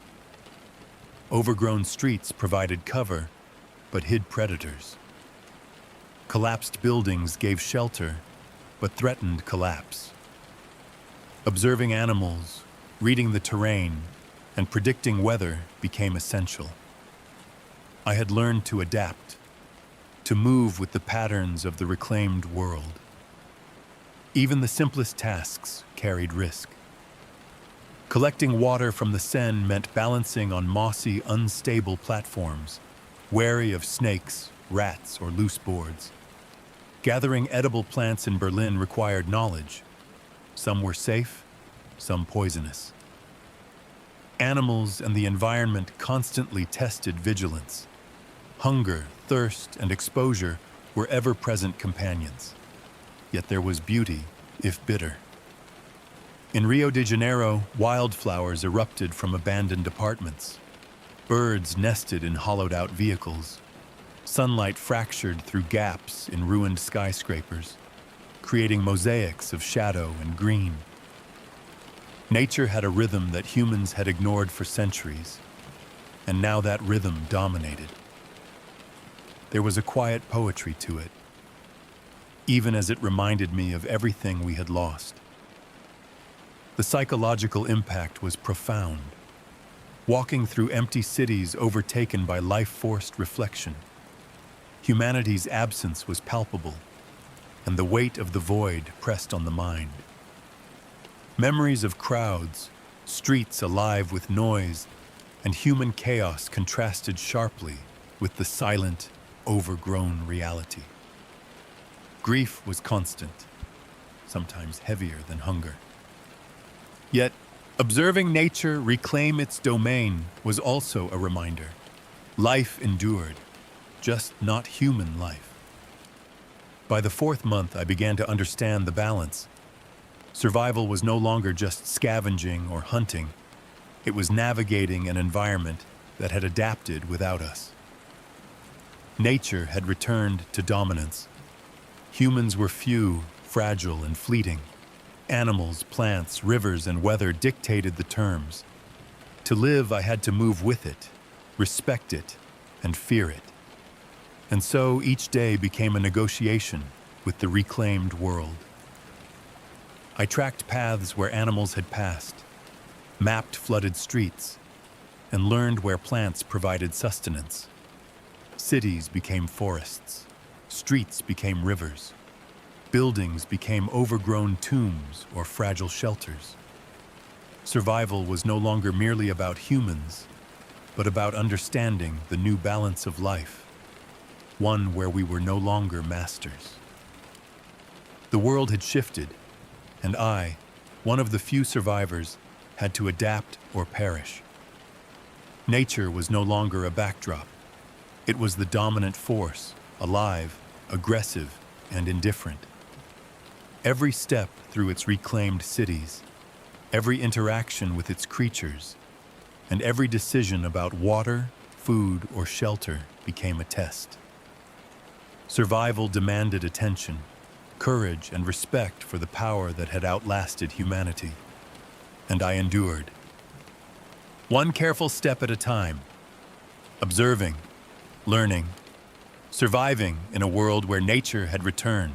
Overgrown streets provided cover, but hid predators. Collapsed buildings gave shelter, but threatened collapse. Observing animals, reading the terrain, and predicting weather became essential. I had learned to adapt, to move with the patterns of the reclaimed world. Even the simplest tasks carried risk. Collecting water from the Seine meant balancing on mossy, unstable platforms, wary of snakes, rats, or loose boards. Gathering edible plants in Berlin required knowledge. Some were safe, some poisonous. Animals and the environment constantly tested vigilance. Hunger, thirst, and exposure were ever-present companions. Yet there was beauty, if bitter. In Rio de Janeiro, wildflowers erupted from abandoned apartments. Birds nested in hollowed-out vehicles. Sunlight fractured through gaps in ruined skyscrapers, creating mosaics of shadow and green. Nature had a rhythm that humans had ignored for centuries, and now that rhythm dominated. There was a quiet poetry to it, even as it reminded me of everything we had lost. The psychological impact was profound. Walking through empty cities overtaken by life-forced reflection, humanity's absence was palpable, and the weight of the void pressed on the mind. Memories of crowds, streets alive with noise, and human chaos contrasted sharply with the silent, overgrown reality. Grief was constant, sometimes heavier than hunger. Yet, observing nature reclaim its domain was also a reminder. Life endured, just not human life. By the fourth month, I began to understand the balance. Survival was no longer just scavenging or hunting. It was navigating an environment that had adapted without us. Nature had returned to dominance. Humans were few, fragile, and fleeting. Animals, plants, rivers, and weather dictated the terms. To live, I had to move with it, respect it, and fear it. And so each day became a negotiation with the reclaimed world. I tracked paths where animals had passed, mapped flooded streets, and learned where plants provided sustenance. Cities became forests, streets became rivers, buildings became overgrown tombs or fragile shelters. Survival was no longer merely about humans, but about understanding the new balance of life, one where we were no longer masters. The world had shifted, and I, one of the few survivors, had to adapt or perish. Nature was no longer a backdrop. It was the dominant force, alive, aggressive, and indifferent. Every step through its reclaimed cities, every interaction with its creatures, and every decision about water, food, or shelter became a test. Survival demanded attention, courage and respect for the power that had outlasted humanity. And I endured. One careful step at a time, observing, learning, surviving in a world where nature had returned,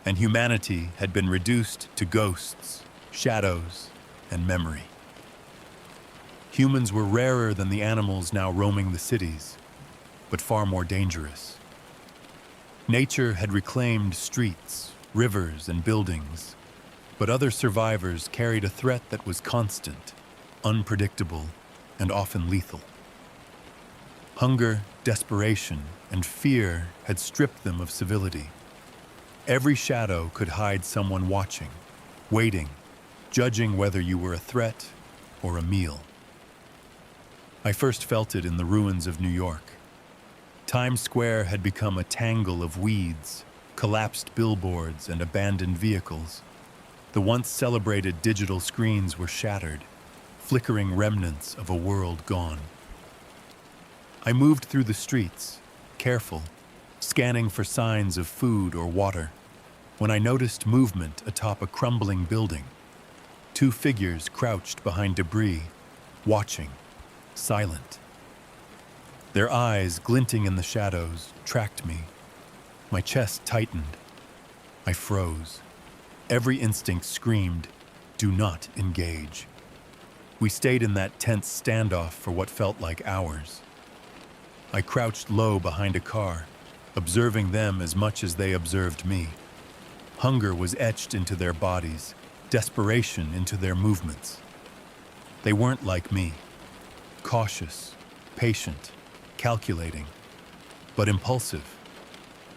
and humanity had been reduced to ghosts, shadows, and memory. Humans were rarer than the animals now roaming the cities, but far more dangerous. Nature had reclaimed streets, rivers, and buildings, but other survivors carried a threat that was constant, unpredictable, and often lethal. Hunger, desperation, and fear had stripped them of civility. Every shadow could hide someone watching, waiting, judging whether you were a threat or a meal. I first felt it in the ruins of New York. Times Square had become a tangle of weeds, collapsed billboards, and abandoned vehicles. The once celebrated digital screens were shattered, flickering remnants of a world gone. I moved through the streets, careful, scanning for signs of food or water, when I noticed movement atop a crumbling building. Two figures crouched behind debris, watching, silent. Their eyes, glinting in the shadows, tracked me. My chest tightened. I froze. Every instinct screamed, "Do not engage." We stayed in that tense standoff for what felt like hours. I crouched low behind a car, observing them as much as they observed me. Hunger was etched into their bodies, desperation into their movements. They weren't like me, cautious, patient, calculating, but impulsive,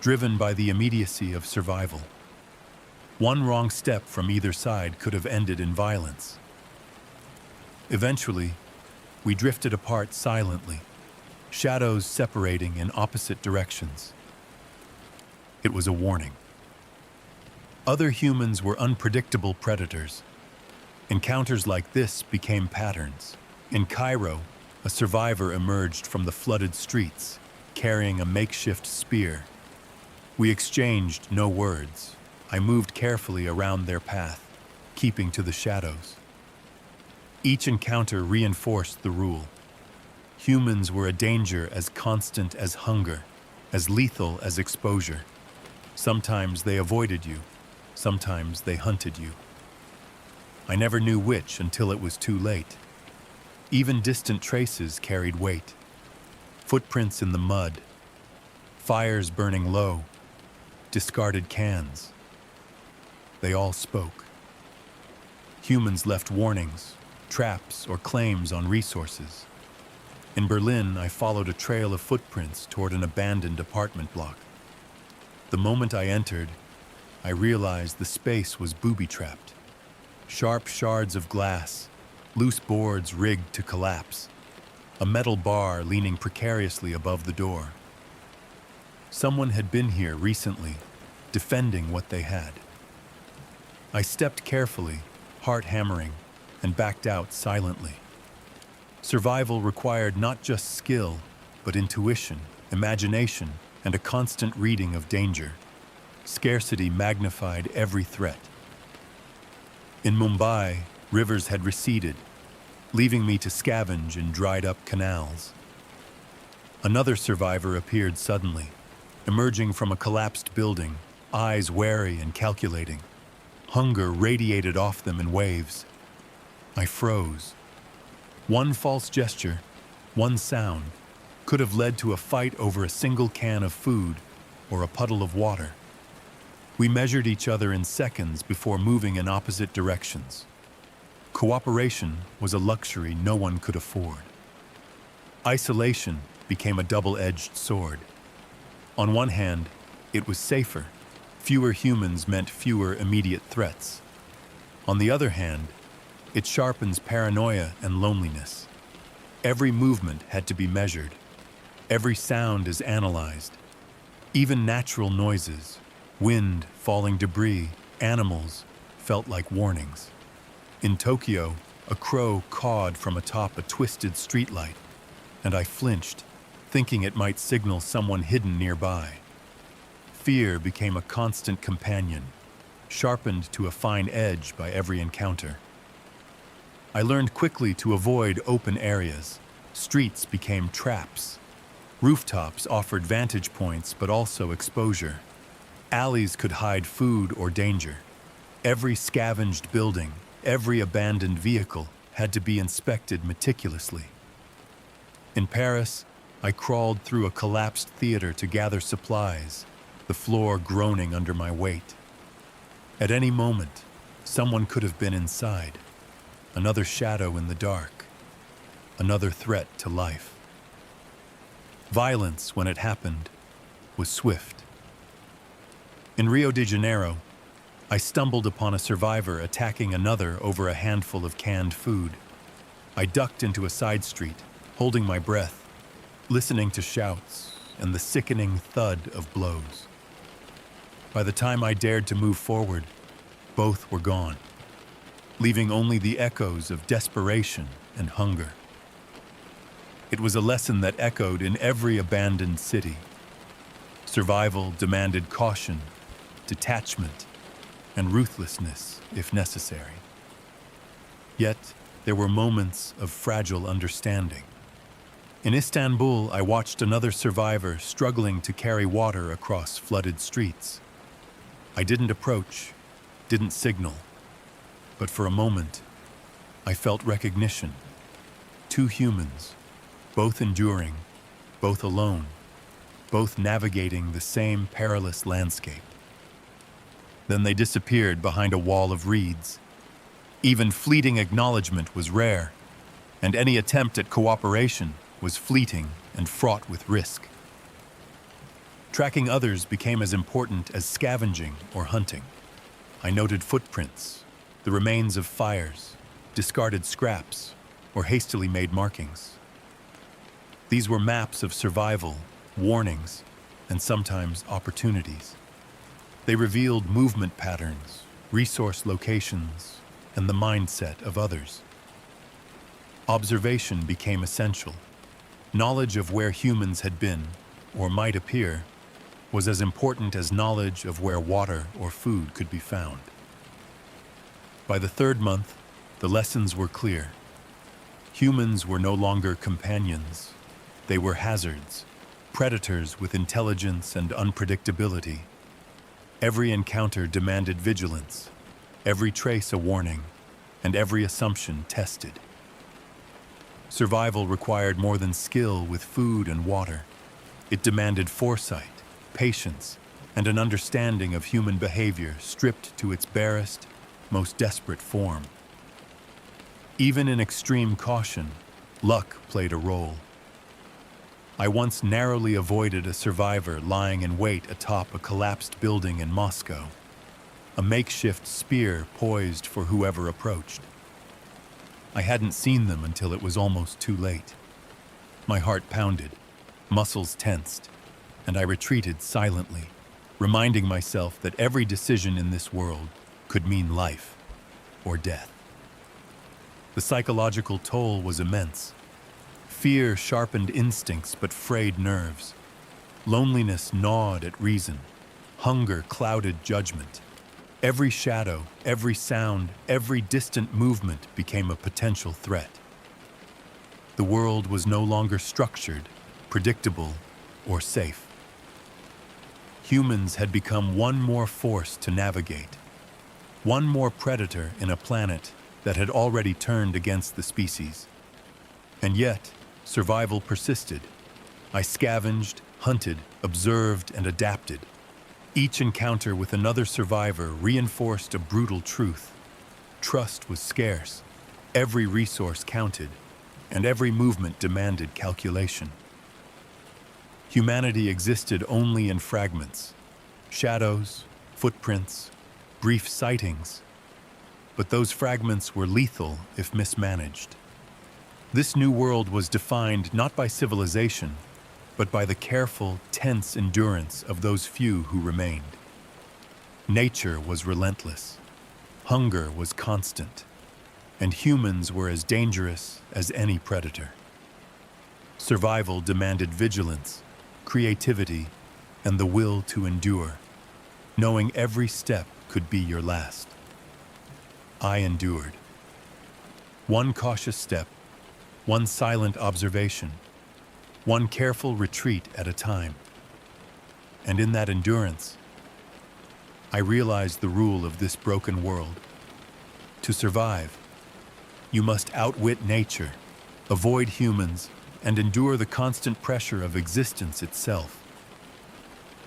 driven by the immediacy of survival. One wrong step from either side could have ended in violence. Eventually, we drifted apart silently, shadows separating in opposite directions. It was a warning. Other humans were unpredictable predators. Encounters like this became patterns. In Cairo, a survivor emerged from the flooded streets, carrying a makeshift spear. We exchanged no words. I moved carefully around their path, keeping to the shadows. Each encounter reinforced the rule. Humans were a danger as constant as hunger, as lethal as exposure. Sometimes they avoided you, sometimes they hunted you. I never knew which until it was too late. Even distant traces carried weight. Footprints in the mud, fires burning low, discarded cans. They all spoke. Humans left warnings, traps, or claims on resources. In Berlin, I followed a trail of footprints toward an abandoned apartment block. The moment I entered, I realized the space was booby-trapped. Sharp shards of glass, loose boards rigged to collapse, a metal bar leaning precariously above the door. Someone had been here recently, defending what they had. I stepped carefully, heart hammering, and backed out silently. Survival required not just skill, but intuition, imagination, and a constant reading of danger. Scarcity magnified every threat. In Mumbai, rivers had receded, leaving me to scavenge in dried-up canals. Another survivor appeared suddenly, emerging from a collapsed building, eyes wary and calculating. Hunger radiated off them in waves. I froze. One false gesture, one sound, could have led to a fight over a single can of food or a puddle of water. We measured each other in seconds before moving in opposite directions. Cooperation was a luxury no one could afford. Isolation became a double-edged sword. On one hand, it was safer. Fewer humans meant fewer immediate threats. On the other hand, it sharpens paranoia and loneliness. Every movement had to be measured. Every sound is analyzed. Even natural noises, wind, falling debris, animals, felt like warnings. In Tokyo, a crow cawed from atop a twisted streetlight, and I flinched, thinking it might signal someone hidden nearby. fear became a constant companion, sharpened to a fine edge by every encounter. I learned quickly to avoid open areas. Streets became traps. Rooftops offered vantage points but also exposure. Alleys could hide food or danger. Every scavenged building, every abandoned vehicle had to be inspected meticulously. In Paris, I crawled through a collapsed theater to gather supplies, the floor groaning under my weight. At any moment, someone could have been inside. Another shadow in the dark. Another threat to life. Violence, when it happened, was swift. In Rio de Janeiro, I stumbled upon a survivor attacking another over a handful of canned food. I ducked into a side street, holding my breath, listening to shouts and the sickening thud of blows. By the time I dared to move forward, both were gone, leaving only the echoes of desperation and hunger. It was a lesson that echoed in every abandoned city. Survival demanded caution, detachment, and ruthlessness if necessary. Yet, there were moments of fragile understanding. In Istanbul, I watched another survivor struggling to carry water across flooded streets. I didn't approach, didn't signal, but for a moment, I felt recognition. Two humans, both enduring, both alone, both navigating the same perilous landscape. Then they disappeared behind a wall of reeds. Even fleeting acknowledgement was rare, and any attempt at cooperation was fleeting and fraught with risk. Tracking others became as important as scavenging or hunting. I noted footprints, the remains of fires, discarded scraps, or hastily made markings. These were maps of survival, warnings, and sometimes opportunities. They revealed movement patterns, resource locations, and the mindset of others. Observation became essential. Knowledge of where humans had been, or might appear, was as important as knowledge of where water or food could be found. By the third month, the lessons were clear. Humans were no longer companions. They were hazards, predators with intelligence and unpredictability. Every encounter demanded vigilance, every trace a warning, and every assumption tested. Survival required more than skill with food and water. It demanded foresight, patience, and an understanding of human behavior stripped to its barest, most desperate form. Even in extreme caution, luck played a role. I once narrowly avoided a survivor lying in wait atop a collapsed building in Moscow, a makeshift spear poised for whoever approached. I hadn't seen them until it was almost too late. My heart pounded, muscles tensed, and I retreated silently, reminding myself that every decision in this world could mean life or death. The psychological toll was immense. Fear sharpened instincts but frayed nerves. Loneliness gnawed at reason. Hunger clouded judgment. Every shadow, every sound, every distant movement became a potential threat. The world was no longer structured, predictable, or safe. Humans had become one more force to navigate, one more predator in a planet that had already turned against the species. And yet, survival persisted. I scavenged, hunted, observed, and adapted. Each encounter with another survivor reinforced a brutal truth. Trust was scarce, every resource counted, and every movement demanded calculation. Humanity existed only in fragments, shadows, footprints, brief sightings. But those fragments were lethal if mismanaged. This new world was defined not by civilization, but by the careful, tense endurance of those few who remained. Nature was relentless, hunger was constant, and humans were as dangerous as any predator. Survival demanded vigilance, creativity, and the will to endure, knowing every step could be your last. I endured. One cautious step, one silent observation, one careful retreat at a time. And in that endurance, I realized the rule of this broken world. To survive, you must outwit nature, avoid humans, and endure the constant pressure of existence itself.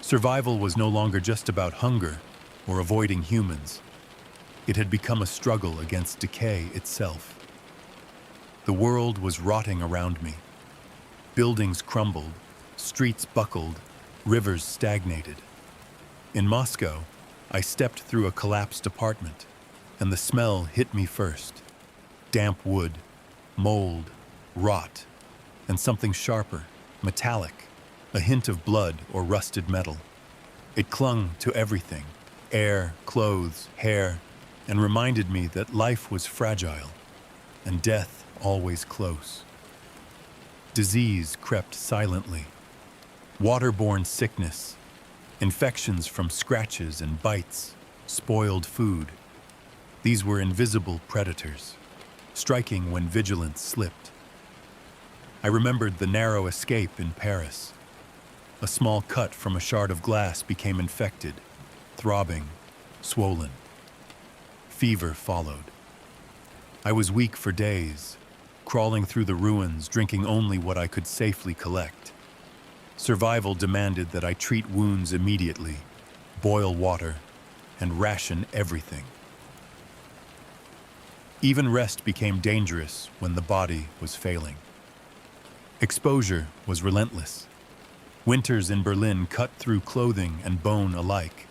Survival was no longer just about hunger or avoiding humans. It had become a struggle against decay itself. The world was rotting around me. Buildings crumbled, streets buckled, rivers stagnated. In Moscow, I stepped through a collapsed apartment, and the smell hit me first. Damp wood, mold, rot, and something sharper, metallic, a hint of blood or rusted metal. It clung to everything, air, clothes, hair, and reminded me that life was fragile and death always close. Disease crept silently. Waterborne sickness, infections from scratches and bites, spoiled food. These were invisible predators, striking when vigilance slipped. I remembered the narrow escape in Paris. A small cut from a shard of glass became infected, throbbing, swollen. Fever followed. I was weak for days, crawling through the ruins, drinking only what I could safely collect. Survival demanded that I treat wounds immediately, boil water, and ration everything. Even rest became dangerous when the body was failing. Exposure was relentless. Winters in Berlin cut through clothing and bone alike,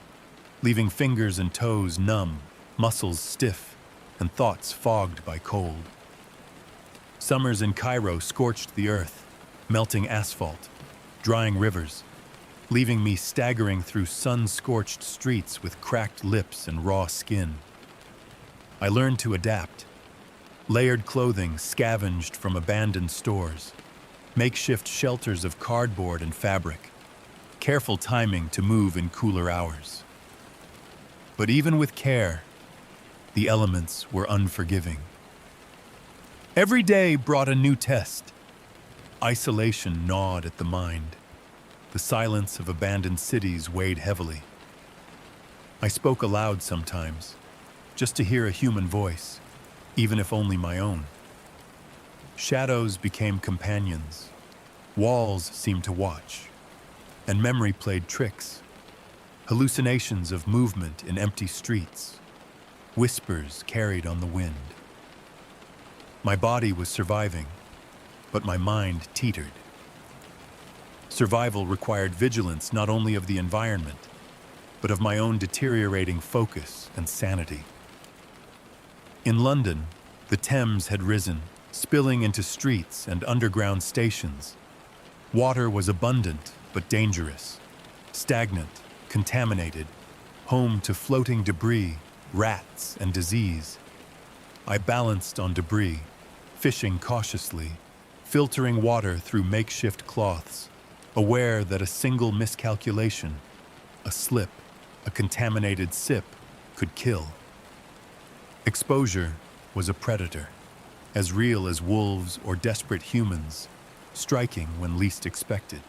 leaving fingers and toes numb, muscles stiff, and thoughts fogged by cold. Summers in Cairo scorched the earth, melting asphalt, drying rivers, leaving me staggering through sun-scorched streets with cracked lips and raw skin. I learned to adapt. Layered clothing scavenged from abandoned stores, makeshift shelters of cardboard and fabric, careful timing to move in cooler hours. But even with care, the elements were unforgiving. Every day brought a new test. Isolation gnawed at the mind. The silence of abandoned cities weighed heavily. I spoke aloud sometimes, just to hear a human voice, even if only my own. Shadows became companions. Walls seemed to watch, and memory played tricks. Hallucinations of movement in empty streets, whispers carried on the wind. My body was surviving, but my mind teetered. Survival required vigilance not only of the environment, but of my own deteriorating focus and sanity. In London, the Thames had risen, spilling into streets and underground stations. Water was abundant but dangerous, stagnant, contaminated, home to floating debris, rats, and disease. I balanced on debris, fishing cautiously, filtering water through makeshift cloths, aware that a single miscalculation, a slip, a contaminated sip, could kill. Exposure was a predator, as real as wolves or desperate humans, striking when least expected.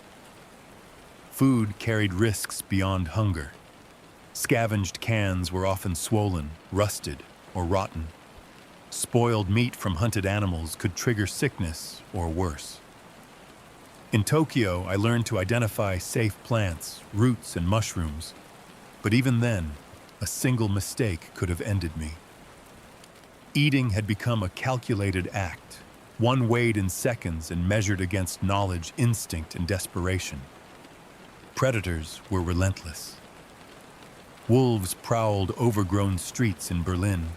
Food carried risks beyond hunger. Scavenged cans were often swollen, rusted, or rotten. Spoiled meat from hunted animals could trigger sickness or worse. In Tokyo, I learned to identify safe plants, roots, and mushrooms, but even then, a single mistake could have ended me. Eating had become a calculated act, one weighed in seconds and measured against knowledge, instinct, and desperation. Predators were relentless. Wolves prowled overgrown streets in Berlin,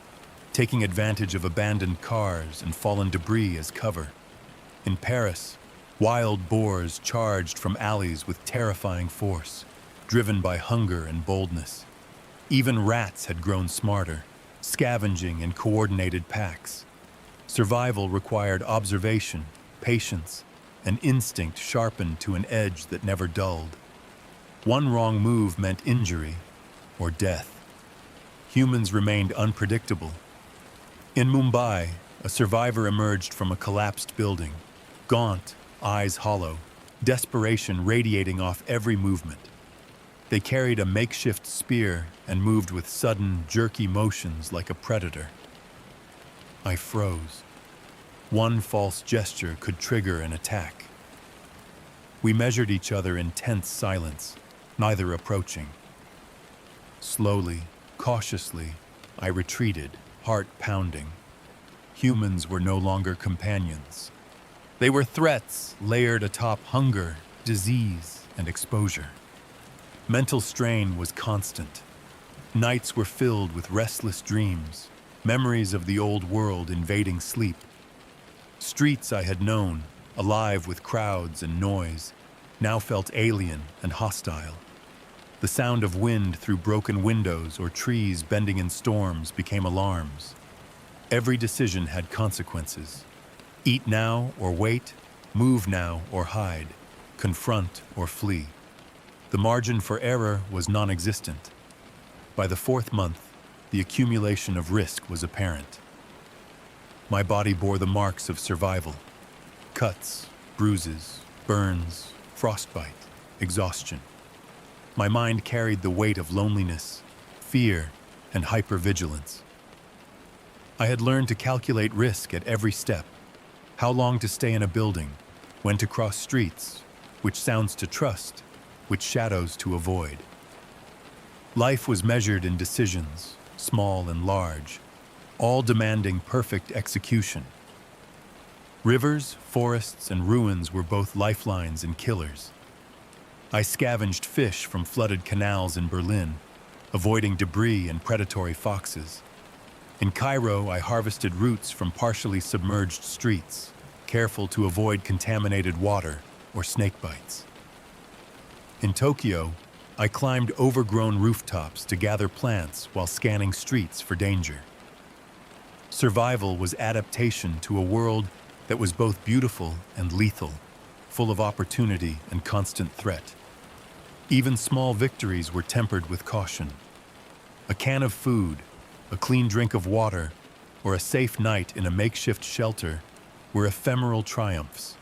taking advantage of abandoned cars and fallen debris as cover. In Paris, wild boars charged from alleys with terrifying force, driven by hunger and boldness. Even rats had grown smarter, scavenging in coordinated packs. Survival required observation, patience, and instinct sharpened to an edge that never dulled. One wrong move meant injury or death. Humans remained unpredictable. In Mumbai, a survivor emerged from a collapsed building, gaunt, eyes hollow, desperation radiating off every movement. They carried a makeshift spear and moved with sudden, jerky motions like a predator. I froze. One false gesture could trigger an attack. We measured each other in tense silence, neither approaching. Slowly, cautiously, I retreated, heart pounding. Humans were no longer companions. They were threats layered atop hunger, disease, and exposure. Mental strain was constant. Nights were filled with restless dreams, memories of the old world invading sleep. Streets I had known, alive with crowds and noise, now felt alien and hostile. The sound of wind through broken windows or trees bending in storms became alarms. Every decision had consequences. Eat now or wait, move now or hide, confront or flee. The margin for error was non-existent. By the fourth month, the accumulation of risk was apparent. My body bore the marks of survival. Cuts, bruises, burns, frostbite, exhaustion. My mind carried the weight of loneliness, fear, and hypervigilance. I had learned to calculate risk at every step. How long to stay in a building, when to cross streets, which sounds to trust, which shadows to avoid. Life was measured in decisions, small and large, all demanding perfect execution. Rivers, forests, and ruins were both lifelines and killers. I scavenged fish from flooded canals in Berlin, avoiding debris and predatory foxes. In Cairo, I harvested roots from partially submerged streets, careful to avoid contaminated water or snake bites. In Tokyo, I climbed overgrown rooftops to gather plants while scanning streets for danger. Survival was adaptation to a world that was both beautiful and lethal, full of opportunity and constant threat. Even small victories were tempered with caution. A can of food, a clean drink of water, or a safe night in a makeshift shelter were ephemeral triumphs,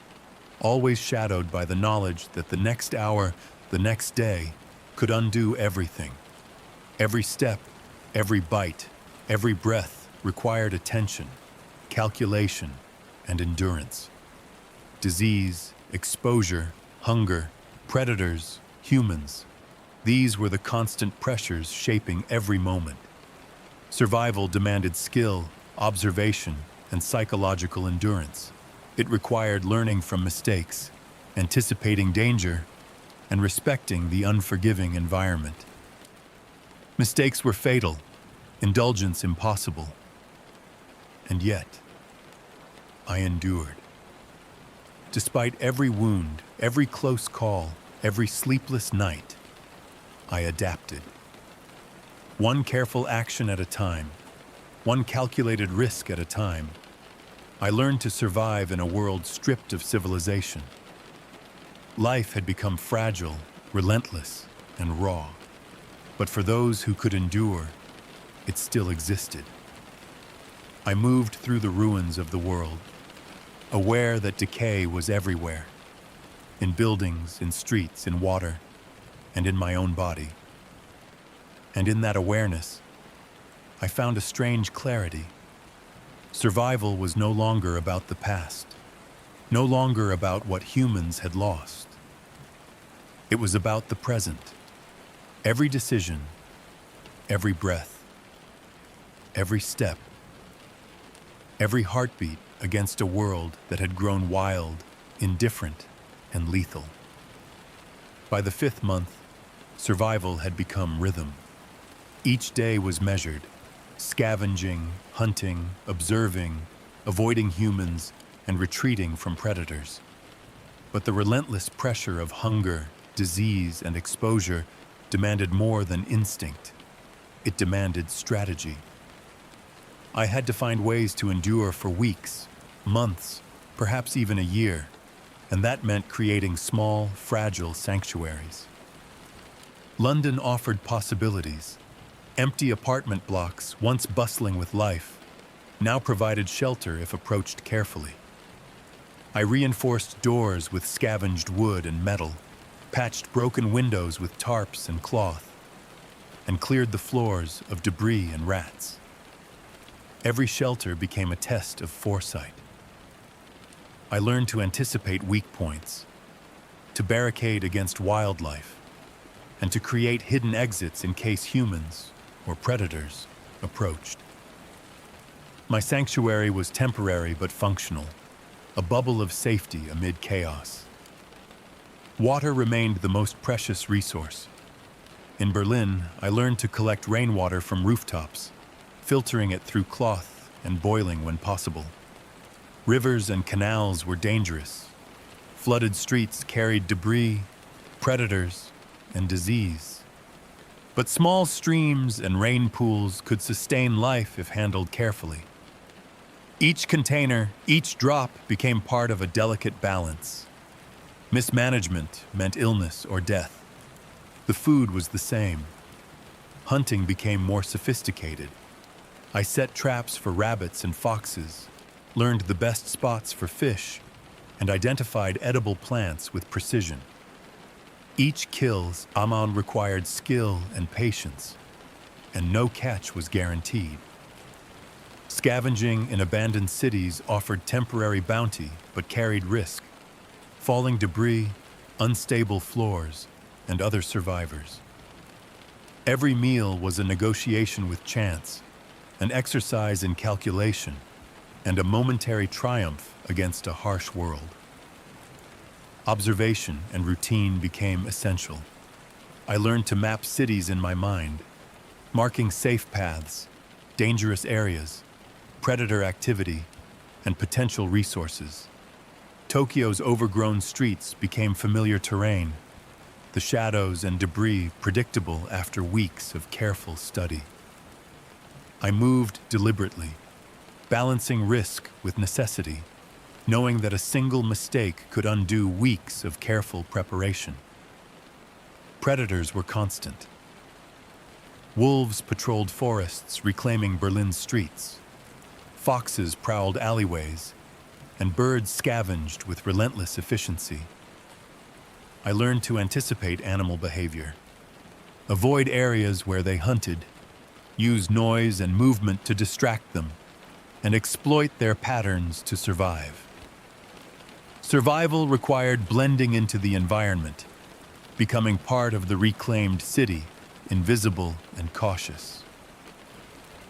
always shadowed by the knowledge that the next hour, the next day, could undo everything. Every step, every bite, every breath required attention, calculation, and endurance. Disease, exposure, hunger, predators, humans, these were the constant pressures shaping every moment. Survival demanded skill, observation, and psychological endurance. It required learning from mistakes, anticipating danger, and respecting the unforgiving environment. Mistakes were fatal, indulgence impossible. And yet, I endured. Despite every wound, every close call, every sleepless night, I adapted. One careful action at a time, one calculated risk at a time, I learned to survive in a world stripped of civilization. Life had become fragile, relentless, and raw. But for those who could endure, it still existed. I moved through the ruins of the world, aware that decay was everywhere, in buildings, in streets, in water, and in my own body. And in that awareness, I found a strange clarity. Survival was no longer about the past, no longer about what humans had lost. It was about the present. Every decision, every breath, every step, every heartbeat against a world that had grown wild, indifferent, and lethal. By the 5th month, survival had become rhythm. Each day was measured, scavenging, hunting, observing, avoiding humans, and retreating from predators. But the relentless pressure of hunger, disease, and exposure demanded more than instinct. It demanded strategy. I had to find ways to endure for weeks, months, perhaps even a year, and that meant creating small, fragile sanctuaries. London offered possibilities. Empty apartment blocks, once bustling with life, now provided shelter if approached carefully. I reinforced doors with scavenged wood and metal, patched broken windows with tarps and cloth, and cleared the floors of debris and rats. Every shelter became a test of foresight. I learned to anticipate weak points, to barricade against wildlife, and to create hidden exits in case humans or predators approached. My sanctuary was temporary but functional, a bubble of safety amid chaos. Water remained the most precious resource. In Berlin, I learned to collect rainwater from rooftops, filtering it through cloth and boiling when possible. Rivers and canals were dangerous. Flooded streets carried debris, predators, and disease. But small streams and rain pools could sustain life if handled carefully. Each container, each drop became part of a delicate balance. Mismanagement meant illness or death. The food was the same. Hunting became more sophisticated. I set traps for rabbits and foxes, learned the best spots for fish, and identified edible plants with precision. Each kill's amount required skill and patience, and no catch was guaranteed. Scavenging in abandoned cities offered temporary bounty but carried risk. Falling debris, unstable floors, and other survivors. Every meal was a negotiation with chance, an exercise in calculation, and a momentary triumph against a harsh world. Observation and routine became essential. I learned to map cities in my mind, marking safe paths, dangerous areas, predator activity, and potential resources. Tokyo's overgrown streets became familiar terrain, the shadows and debris predictable after weeks of careful study. I moved deliberately, balancing risk with necessity, knowing that a single mistake could undo weeks of careful preparation. Predators were constant. Wolves patrolled forests, reclaiming Berlin's streets. Foxes prowled alleyways, and birds scavenged with relentless efficiency. I learned to anticipate animal behavior, avoid areas where they hunted, use noise and movement to distract them, and exploit their patterns to survive. Survival required blending into the environment, becoming part of the reclaimed city, invisible and cautious.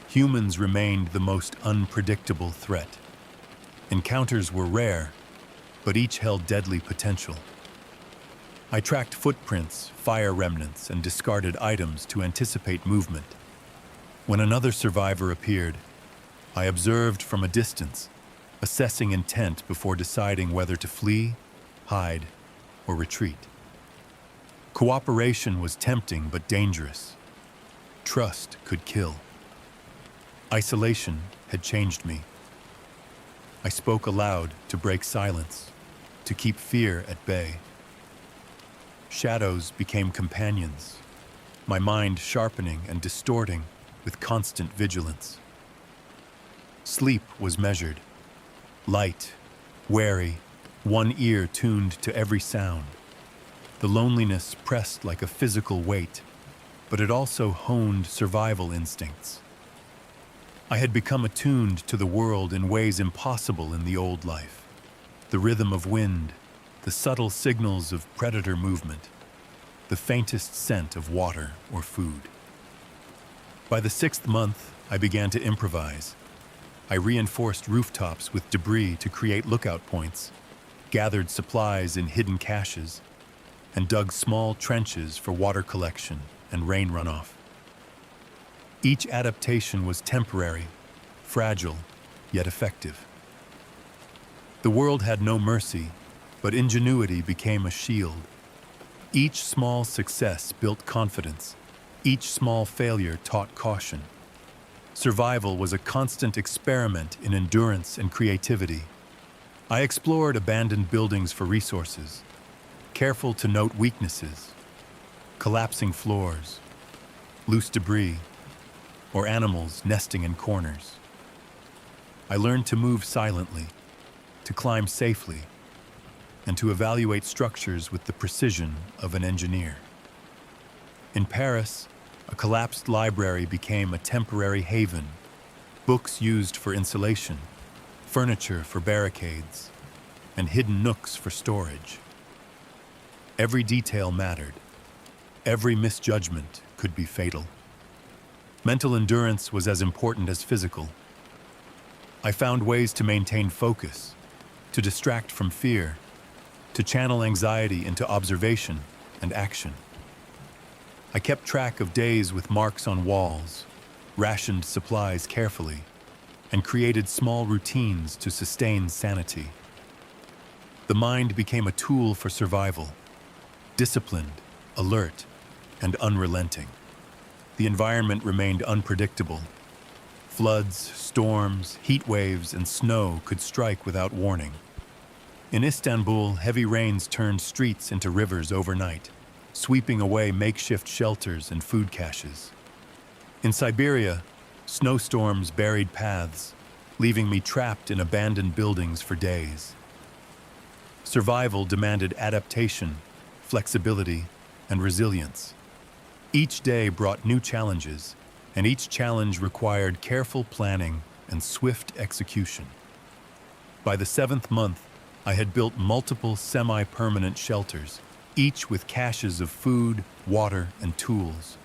Humans remained the most unpredictable threat. Encounters were rare, but each held deadly potential. I tracked footprints, fire remnants, and discarded items to anticipate movement. When another survivor appeared, I observed from a distance, assessing intent before deciding whether to flee, hide, or retreat. Cooperation was tempting but dangerous. Trust could kill. Isolation had changed me. I spoke aloud to break silence, to keep fear at bay. Shadows became companions, my mind sharpening and distorting with constant vigilance. Sleep was measured, light, wary, one ear tuned to every sound. The loneliness pressed like a physical weight, but it also honed survival instincts. I had become attuned to the world in ways impossible in the old life. The rhythm of wind, the subtle signals of predator movement, the faintest scent of water or food. By the 6th month, I began to improvise. I reinforced rooftops with debris to create lookout points, gathered supplies in hidden caches, and dug small trenches for water collection and rain runoff. Each adaptation was temporary, fragile, yet effective. The world had no mercy, but ingenuity became a shield. Each small success built confidence. Each small failure taught caution. Survival was a constant experiment in endurance and creativity. I explored abandoned buildings for resources, careful to note weaknesses, collapsing floors, loose debris, or animals nesting in corners. I learned to move silently, to climb safely, and to evaluate structures with the precision of an engineer. In Paris, a collapsed library became a temporary haven, books used for insulation, furniture for barricades, and hidden nooks for storage. Every detail mattered. Every misjudgment could be fatal. Mental endurance was as important as physical. I found ways to maintain focus, to distract from fear, to channel anxiety into observation and action. I kept track of days with marks on walls, rationed supplies carefully, and created small routines to sustain sanity. The mind became a tool for survival, disciplined, alert, and unrelenting. The environment remained unpredictable. Floods, storms, heat waves, and snow could strike without warning. In Istanbul, heavy rains turned streets into rivers overnight, sweeping away makeshift shelters and food caches. In Siberia, snowstorms buried paths, leaving me trapped in abandoned buildings for days. Survival demanded adaptation, flexibility, and resilience. Each day brought new challenges, and each challenge required careful planning and swift execution. By the 7th month, I had built multiple semi-permanent shelters, each with caches of food, water, and tools.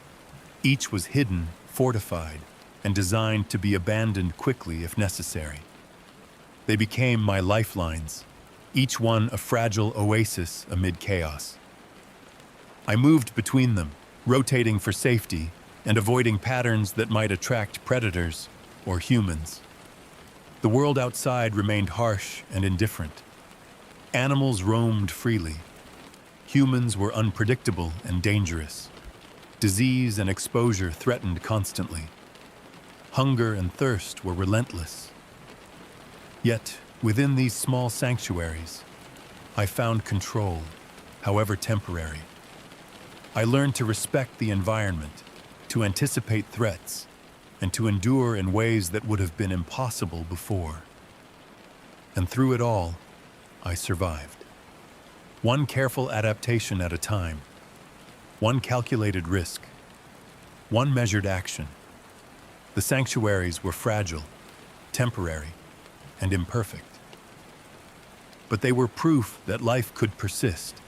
Each was hidden, fortified, and designed to be abandoned quickly if necessary. They became my lifelines, each one a fragile oasis amid chaos. I moved between them, rotating for safety and avoiding patterns that might attract predators or humans. The world outside remained harsh and indifferent. Animals roamed freely. Humans were unpredictable and dangerous. Disease and exposure threatened constantly. Hunger and thirst were relentless. Yet, within these small sanctuaries, I found control, however temporary. I learned to respect the environment, to anticipate threats, and to endure in ways that would have been impossible before. And through it all, I survived. One careful adaptation at a time, one calculated risk, one measured action. The sanctuaries were fragile, temporary, and imperfect. But they were proof that life could persist.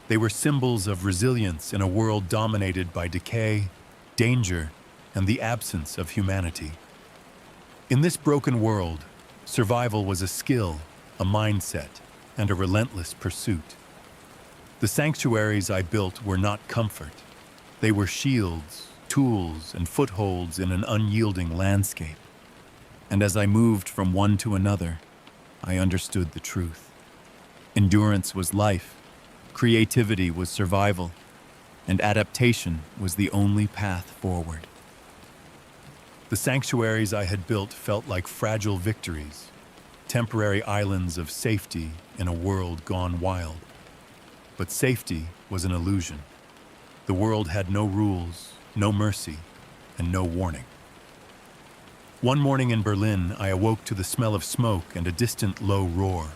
They were symbols of resilience in a world dominated by decay, danger, and the absence of humanity. In this broken world, survival was a skill, a mindset, and a relentless pursuit. The sanctuaries I built were not comfort. They were shields, tools, and footholds in an unyielding landscape. And as I moved from one to another, I understood the truth. Endurance was life, creativity was survival, and adaptation was the only path forward. The sanctuaries I had built felt like fragile victories, temporary islands of safety in a world gone wild. But safety was an illusion. The world had no rules, no mercy, and no warning. One morning in Berlin, I awoke to the smell of smoke and a distant low roar.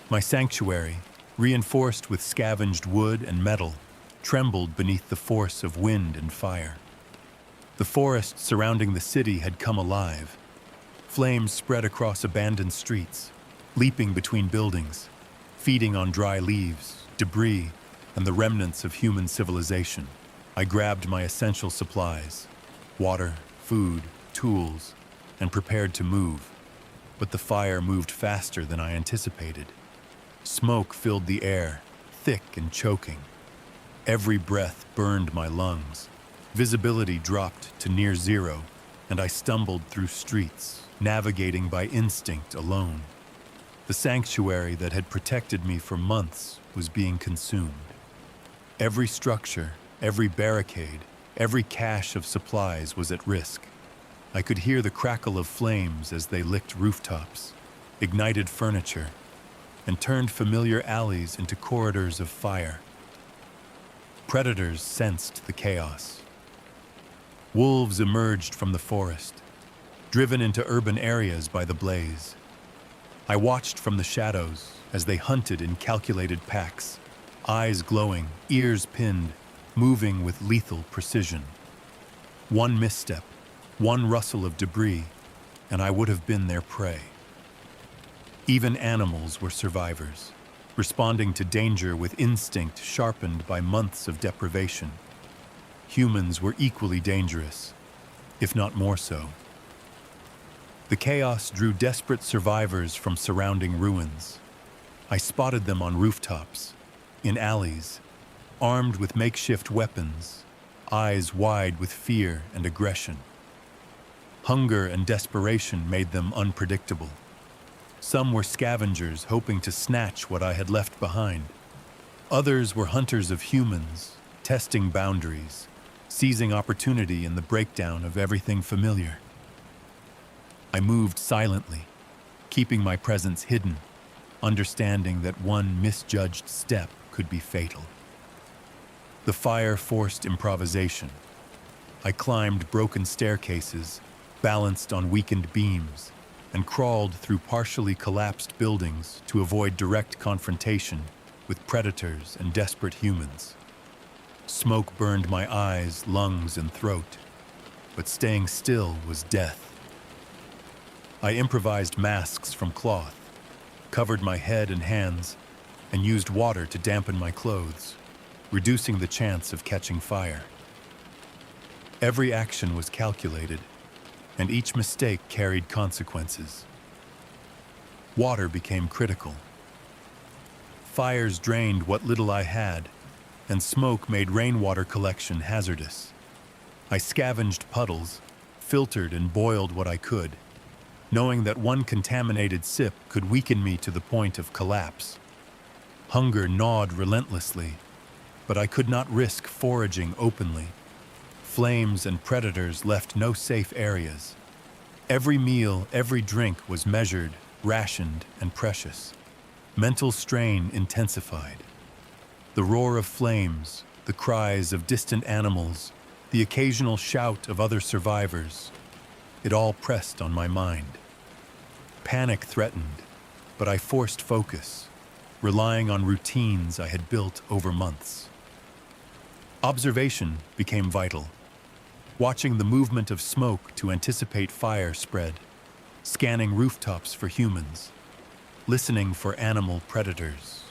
My sanctuary, reinforced with scavenged wood and metal, trembled beneath the force of wind and fire. The forest surrounding the city had come alive. Flames spread across abandoned streets, leaping between buildings, feeding on dry leaves, debris, and the remnants of human civilization. I grabbed my essential supplies, water, food, tools, and prepared to move. But the fire moved faster than I anticipated. Smoke filled the air, thick and choking. Every breath burned my lungs. Visibility dropped to near zero, and I stumbled through streets, navigating by instinct alone. The sanctuary that had protected me for months was being consumed. Every structure, every barricade, every cache of supplies was at risk. I could hear the crackle of flames as they licked rooftops, ignited furniture, and turned familiar alleys into corridors of fire. predators sensed the chaos. Wolves emerged from the forest, driven into urban areas by the blaze. I watched from the shadows as they hunted in calculated packs, eyes glowing, ears pinned, moving with lethal precision. One misstep, one rustle of debris, and I would have been their prey. Even animals were survivors, responding to danger with instinct sharpened by months of deprivation. Humans were equally dangerous, if not more so. The chaos drew desperate survivors from surrounding ruins. I spotted them on rooftops, in alleys, armed with makeshift weapons, eyes wide with fear and aggression. Hunger and desperation made them unpredictable. Some were scavengers hoping to snatch what I had left behind. Others were hunters of humans, testing boundaries, seizing opportunity in the breakdown of everything familiar. I moved silently, keeping my presence hidden, understanding that one misjudged step could be fatal. The fire forced improvisation. I climbed broken staircases, balanced on weakened beams, and crawled through partially collapsed buildings to avoid direct confrontation with predators and desperate humans. Smoke burned my eyes, lungs, and throat, but staying still was death. I improvised masks from cloth, covered my head and hands, and used water to dampen my clothes, reducing the chance of catching fire. Every action was calculated, and each mistake carried consequences. Water became critical. Fires drained what little I had, and smoke made rainwater collection hazardous. I scavenged puddles, filtered and boiled what I could, knowing that one contaminated sip could weaken me to the point of collapse. Hunger gnawed relentlessly, but I could not risk foraging openly. Flames and predators left no safe areas. Every meal, every drink was measured, rationed, and precious. Mental strain intensified. The roar of flames, the cries of distant animals, the occasional shout of other survivors, it all pressed on my mind. Panic threatened, but I forced focus, relying on routines I had built over months. Observation became vital. Watching the movement of smoke to anticipate fire spread, scanning rooftops for humans, listening for animal predators.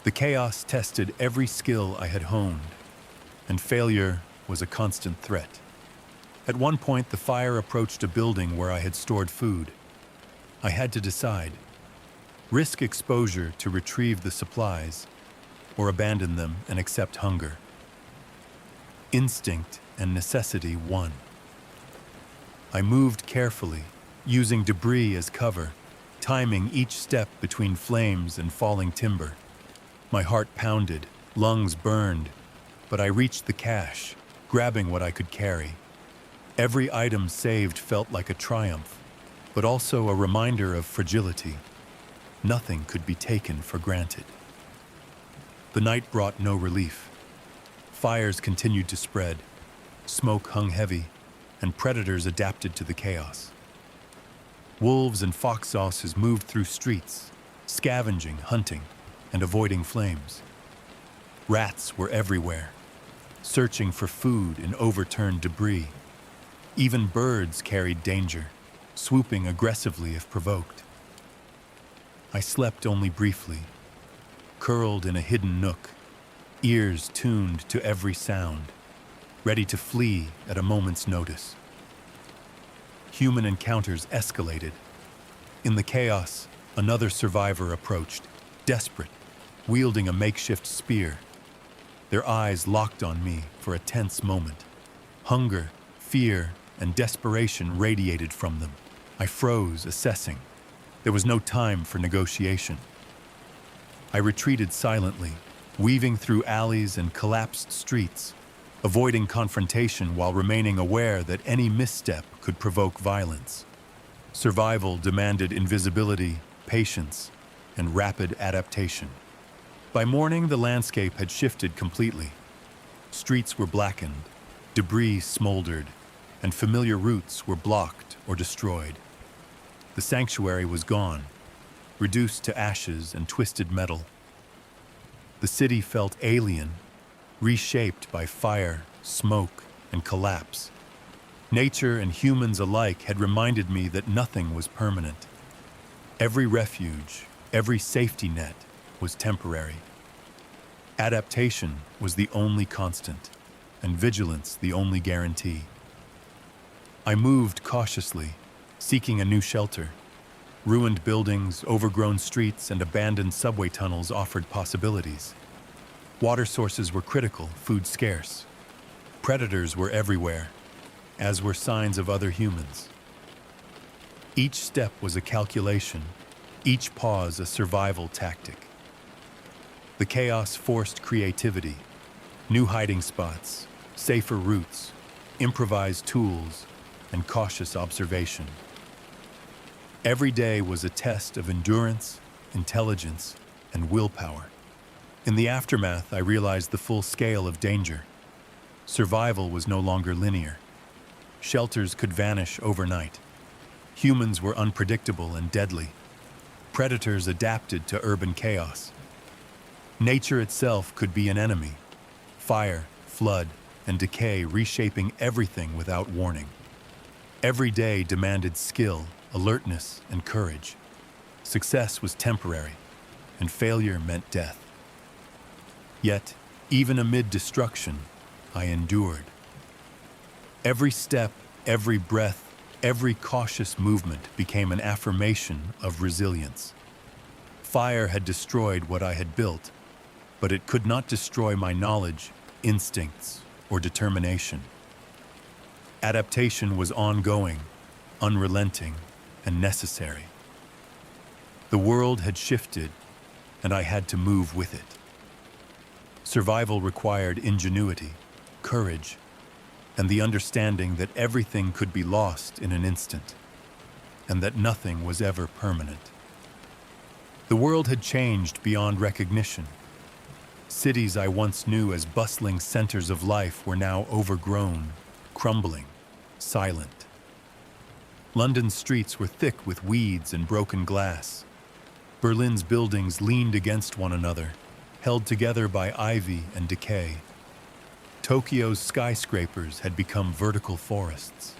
The chaos tested every skill I had honed, and failure was a constant threat. At one point, the fire approached a building where I had stored food. I had to decide: risk exposure to retrieve the supplies, or abandon them and accept hunger. Instinct and necessity won. I moved carefully, using debris as cover, timing each step between flames and falling timber. My heart pounded, lungs burned, but I reached the cache, grabbing what I could carry. Every item saved felt like a triumph, but also a reminder of fragility. Nothing could be taken for granted. The night brought no relief. Fires continued to spread, smoke hung heavy, and predators adapted to the chaos. Wolves and foxosses moved through streets, scavenging, hunting, and avoiding flames. Rats were everywhere, searching for food in overturned debris. Even birds carried danger, swooping aggressively if provoked. I slept only briefly, curled in a hidden nook, ears tuned to every sound, ready to flee at a moment's notice. Human encounters escalated. In the chaos, another survivor approached, desperate, wielding a makeshift spear. Their eyes locked on me for a tense moment. Hunger, fear, and desperation radiated from them. I froze, assessing. There was no time for negotiation. I retreated silently, weaving through alleys and collapsed streets, avoiding confrontation while remaining aware that any misstep could provoke violence. Survival demanded invisibility, patience, and rapid adaptation. By morning, the landscape had shifted completely. Streets were blackened, debris smoldered, and familiar routes were blocked or destroyed. The sanctuary was gone, reduced to ashes and twisted metal. The city felt alien, reshaped by fire, smoke, and collapse. Nature and humans alike had reminded me that nothing was permanent. Every refuge, every safety net was temporary. Adaptation was the only constant, and vigilance the only guarantee. I moved cautiously, seeking a new shelter. Ruined buildings, overgrown streets, and abandoned subway tunnels offered possibilities. Water sources were critical, food scarce. Predators were everywhere, as were signs of other humans. Each step was a calculation, each pause a survival tactic. The chaos forced creativity, new hiding spots, safer routes, improvised tools, and cautious observation. Every day was a test of endurance, intelligence, and willpower. In the aftermath, I realized the full scale of danger. Survival was no longer linear. Shelters could vanish overnight. Humans were unpredictable and deadly. Predators adapted to urban chaos. Nature itself could be an enemy. Fire, flood, and decay reshaping everything without warning. Every day demanded skill, alertness, and courage. Success was temporary, and failure meant death. Yet, even amid destruction, I endured. Every step, every breath, every cautious movement became an affirmation of resilience. Fire had destroyed what I had built, but it could not destroy my knowledge, instincts, or determination. Adaptation was ongoing, unrelenting, and necessary. The world had shifted, and I had to move with it. Survival required ingenuity, courage, and the understanding that everything could be lost in an instant, and that nothing was ever permanent. The world had changed beyond recognition. Cities I once knew as bustling centers of life were now overgrown, crumbling, silent. London's streets were thick with weeds and broken glass. Berlin's buildings leaned against one another, held together by ivy and decay. Tokyo's skyscrapers had become vertical forests.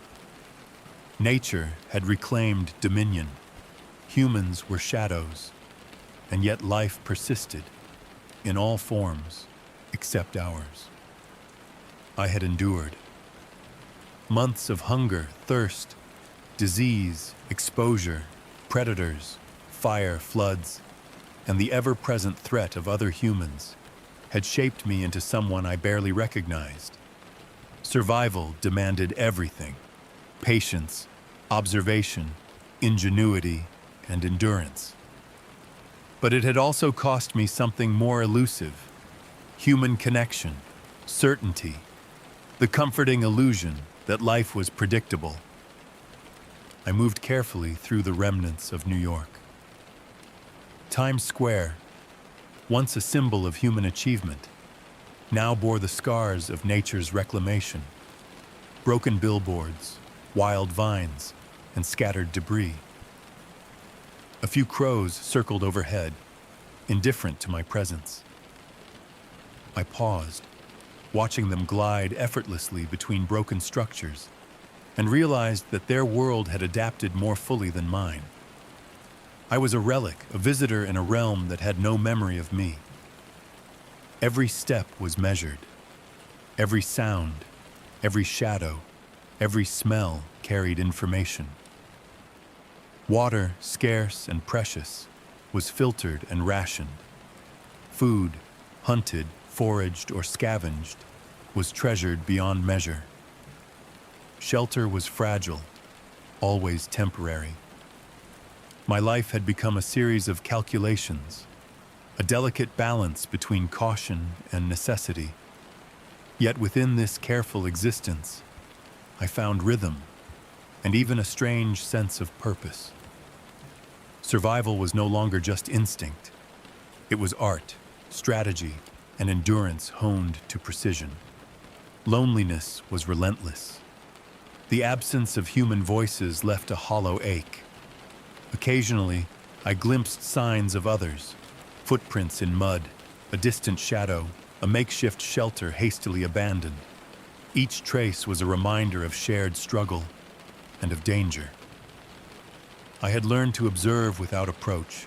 Nature had reclaimed dominion. Humans were shadows, and yet life persisted, in all forms except ours. I had endured months of hunger, thirst, disease, exposure, predators, fire, floods, and the ever-present threat of other humans had shaped me into someone I barely recognized. Survival demanded everything: patience, observation, ingenuity, and endurance. But it had also cost me something more elusive: human connection, certainty, the comforting illusion that life was predictable. I moved carefully through the remnants of New York. Times Square, once a symbol of human achievement, now bore the scars of nature's reclamation: broken billboards, wild vines, and scattered debris. A few crows circled overhead, indifferent to my presence. I paused, watching them glide effortlessly between broken structures, and realized that their world had adapted more fully than mine. I was a relic, a visitor in a realm that had no memory of me. Every step was measured. Every sound, every shadow, every smell carried information. Water, scarce and precious, was filtered and rationed. Food, hunted, foraged, or scavenged, was treasured beyond measure. Shelter was fragile, always temporary. My life had become a series of calculations, a delicate balance between caution and necessity. Yet within this careful existence, I found rhythm and even a strange sense of purpose. Survival was no longer just instinct. It was art, strategy, and endurance honed to precision. Loneliness was relentless. The absence of human voices left a hollow ache. Occasionally, I glimpsed signs of others, footprints in mud, a distant shadow, a makeshift shelter hastily abandoned. Each trace was a reminder of shared struggle and of danger. I had learned to observe without approach,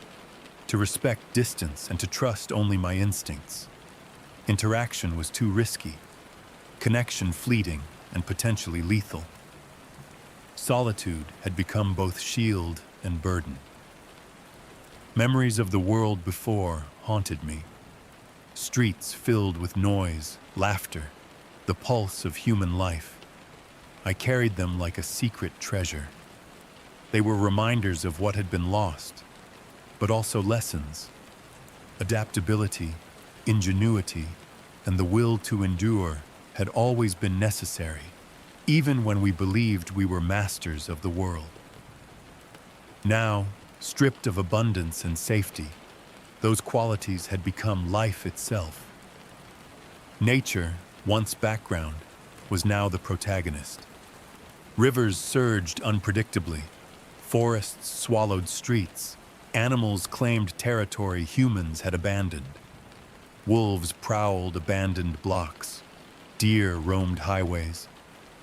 to respect distance and to trust only my instincts. Interaction was too risky, connection fleeting and potentially lethal. Solitude had become both shield and burden. Memories of the world before haunted me. Streets filled with noise, laughter, the pulse of human life. I carried them like a secret treasure. They were reminders of what had been lost, but also lessons. Adaptability, ingenuity, and the will to endure had always been necessary, even when we believed we were masters of the world. Now, stripped of abundance and safety, those qualities had become life itself. Nature, once background, was now the protagonist. Rivers surged unpredictably, forests swallowed streets, animals claimed territory humans had abandoned. Wolves prowled abandoned blocks, deer roamed highways,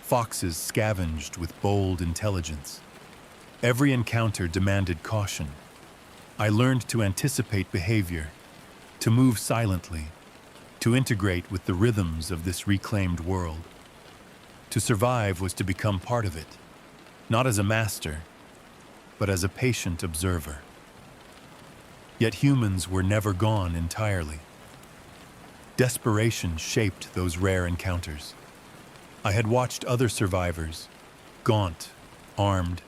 foxes scavenged with bold intelligence. Every encounter demanded caution. I learned to anticipate behavior, to move silently, to integrate with the rhythms of this reclaimed world. To survive was to become part of it, not as a master, but as a patient observer. Yet humans were never gone entirely. Desperation shaped those rare encounters. I had watched other survivors, gaunt, armed,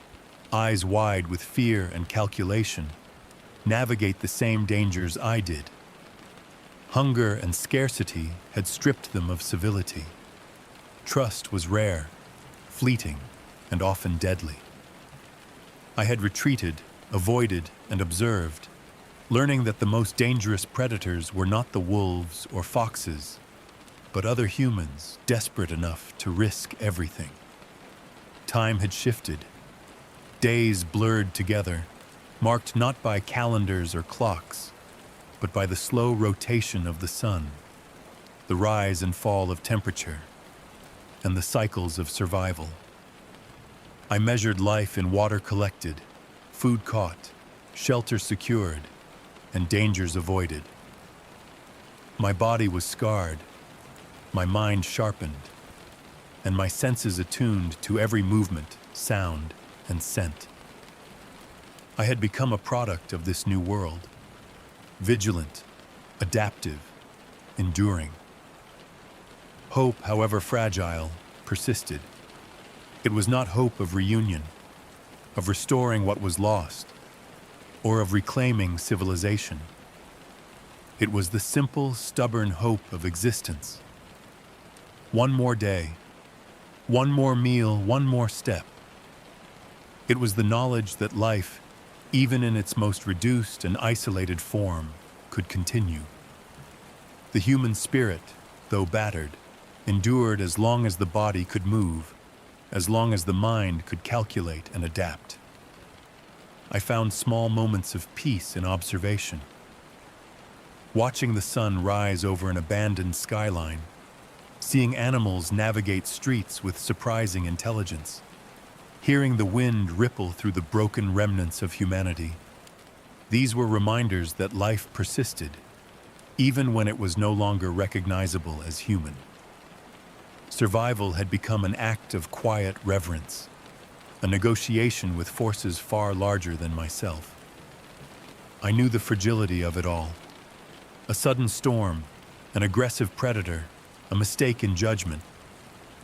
eyes wide with fear and calculation, navigate the same dangers I did. Hunger and scarcity had stripped them of civility. Trust was rare, fleeting, and often deadly. I had retreated, avoided, and observed, learning that the most dangerous predators were not the wolves or foxes, but other humans desperate enough to risk everything. Time had shifted. Days blurred together, marked not by calendars or clocks, but by the slow rotation of the sun, the rise and fall of temperature, and the cycles of survival. I measured life in water collected, food caught, shelter secured, and dangers avoided. My body was scarred, my mind sharpened, and my senses attuned to every movement, sound, and scent. I had become a product of this new world, vigilant, adaptive, enduring. Hope, however fragile, persisted. It was not hope of reunion, of restoring what was lost, or of reclaiming civilization. It was the simple, stubborn hope of existence. One more day, one more meal, one more step. It was the knowledge that life, even in its most reduced and isolated form, could continue. The human spirit, though battered, endured as long as the body could move, as long as the mind could calculate and adapt. I found small moments of peace in observation. Watching the sun rise over an abandoned skyline, seeing animals navigate streets with surprising intelligence, hearing the wind ripple through the broken remnants of humanity. These were reminders that life persisted, even when it was no longer recognizable as human. Survival had become an act of quiet reverence, a negotiation with forces far larger than myself. I knew the fragility of it all. A sudden storm, an aggressive predator, a mistake in judgment,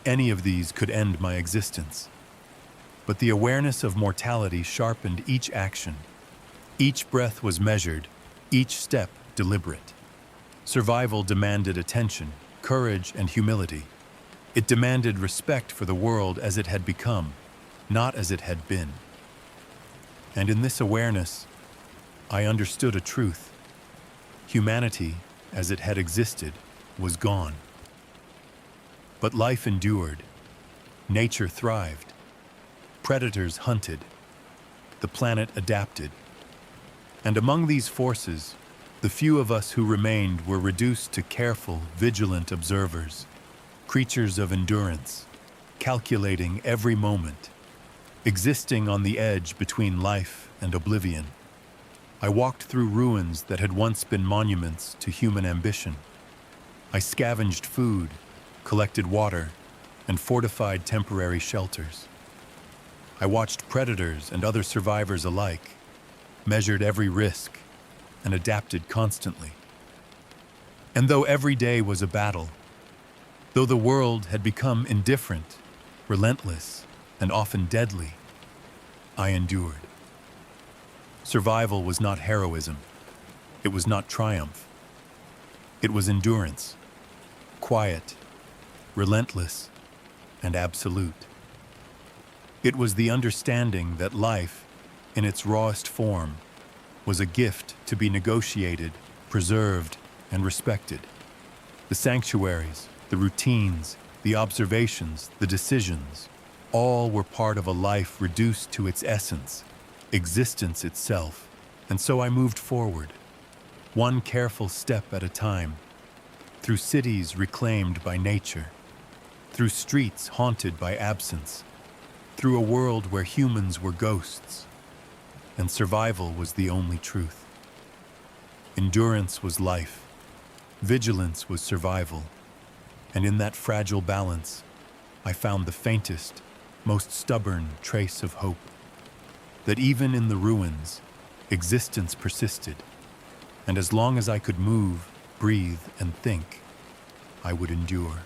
any of these could end my existence. But the awareness of mortality sharpened each action. Each breath was measured, each step deliberate. Survival demanded attention, courage, and humility. It demanded respect for the world as it had become, not as it had been. And in this awareness, I understood a truth. Humanity, as it had existed, was gone. But life endured. Nature thrived. Predators hunted. The planet adapted. And among these forces, the few of us who remained were reduced to careful, vigilant observers, creatures of endurance, calculating every moment, existing on the edge between life and oblivion. I walked through ruins that had once been monuments to human ambition. I scavenged food, collected water, and fortified temporary shelters. I watched predators and other survivors alike, measured every risk, and adapted constantly. And though every day was a battle, though the world had become indifferent, relentless, and often deadly, I endured. Survival was not heroism. It was not triumph. It was endurance, quiet, relentless, and absolute. It was the understanding that life, in its rawest form, was a gift to be negotiated, preserved, and respected. The sanctuaries, the routines, the observations, the decisions, all were part of a life reduced to its essence, existence itself. And so I moved forward, one careful step at a time, through cities reclaimed by nature, through streets haunted by absence, through a world where humans were ghosts, and survival was the only truth. Endurance was life, vigilance was survival, and in that fragile balance, I found the faintest, most stubborn trace of hope, that even in the ruins, existence persisted, and as long as I could move, breathe, and think, I would endure.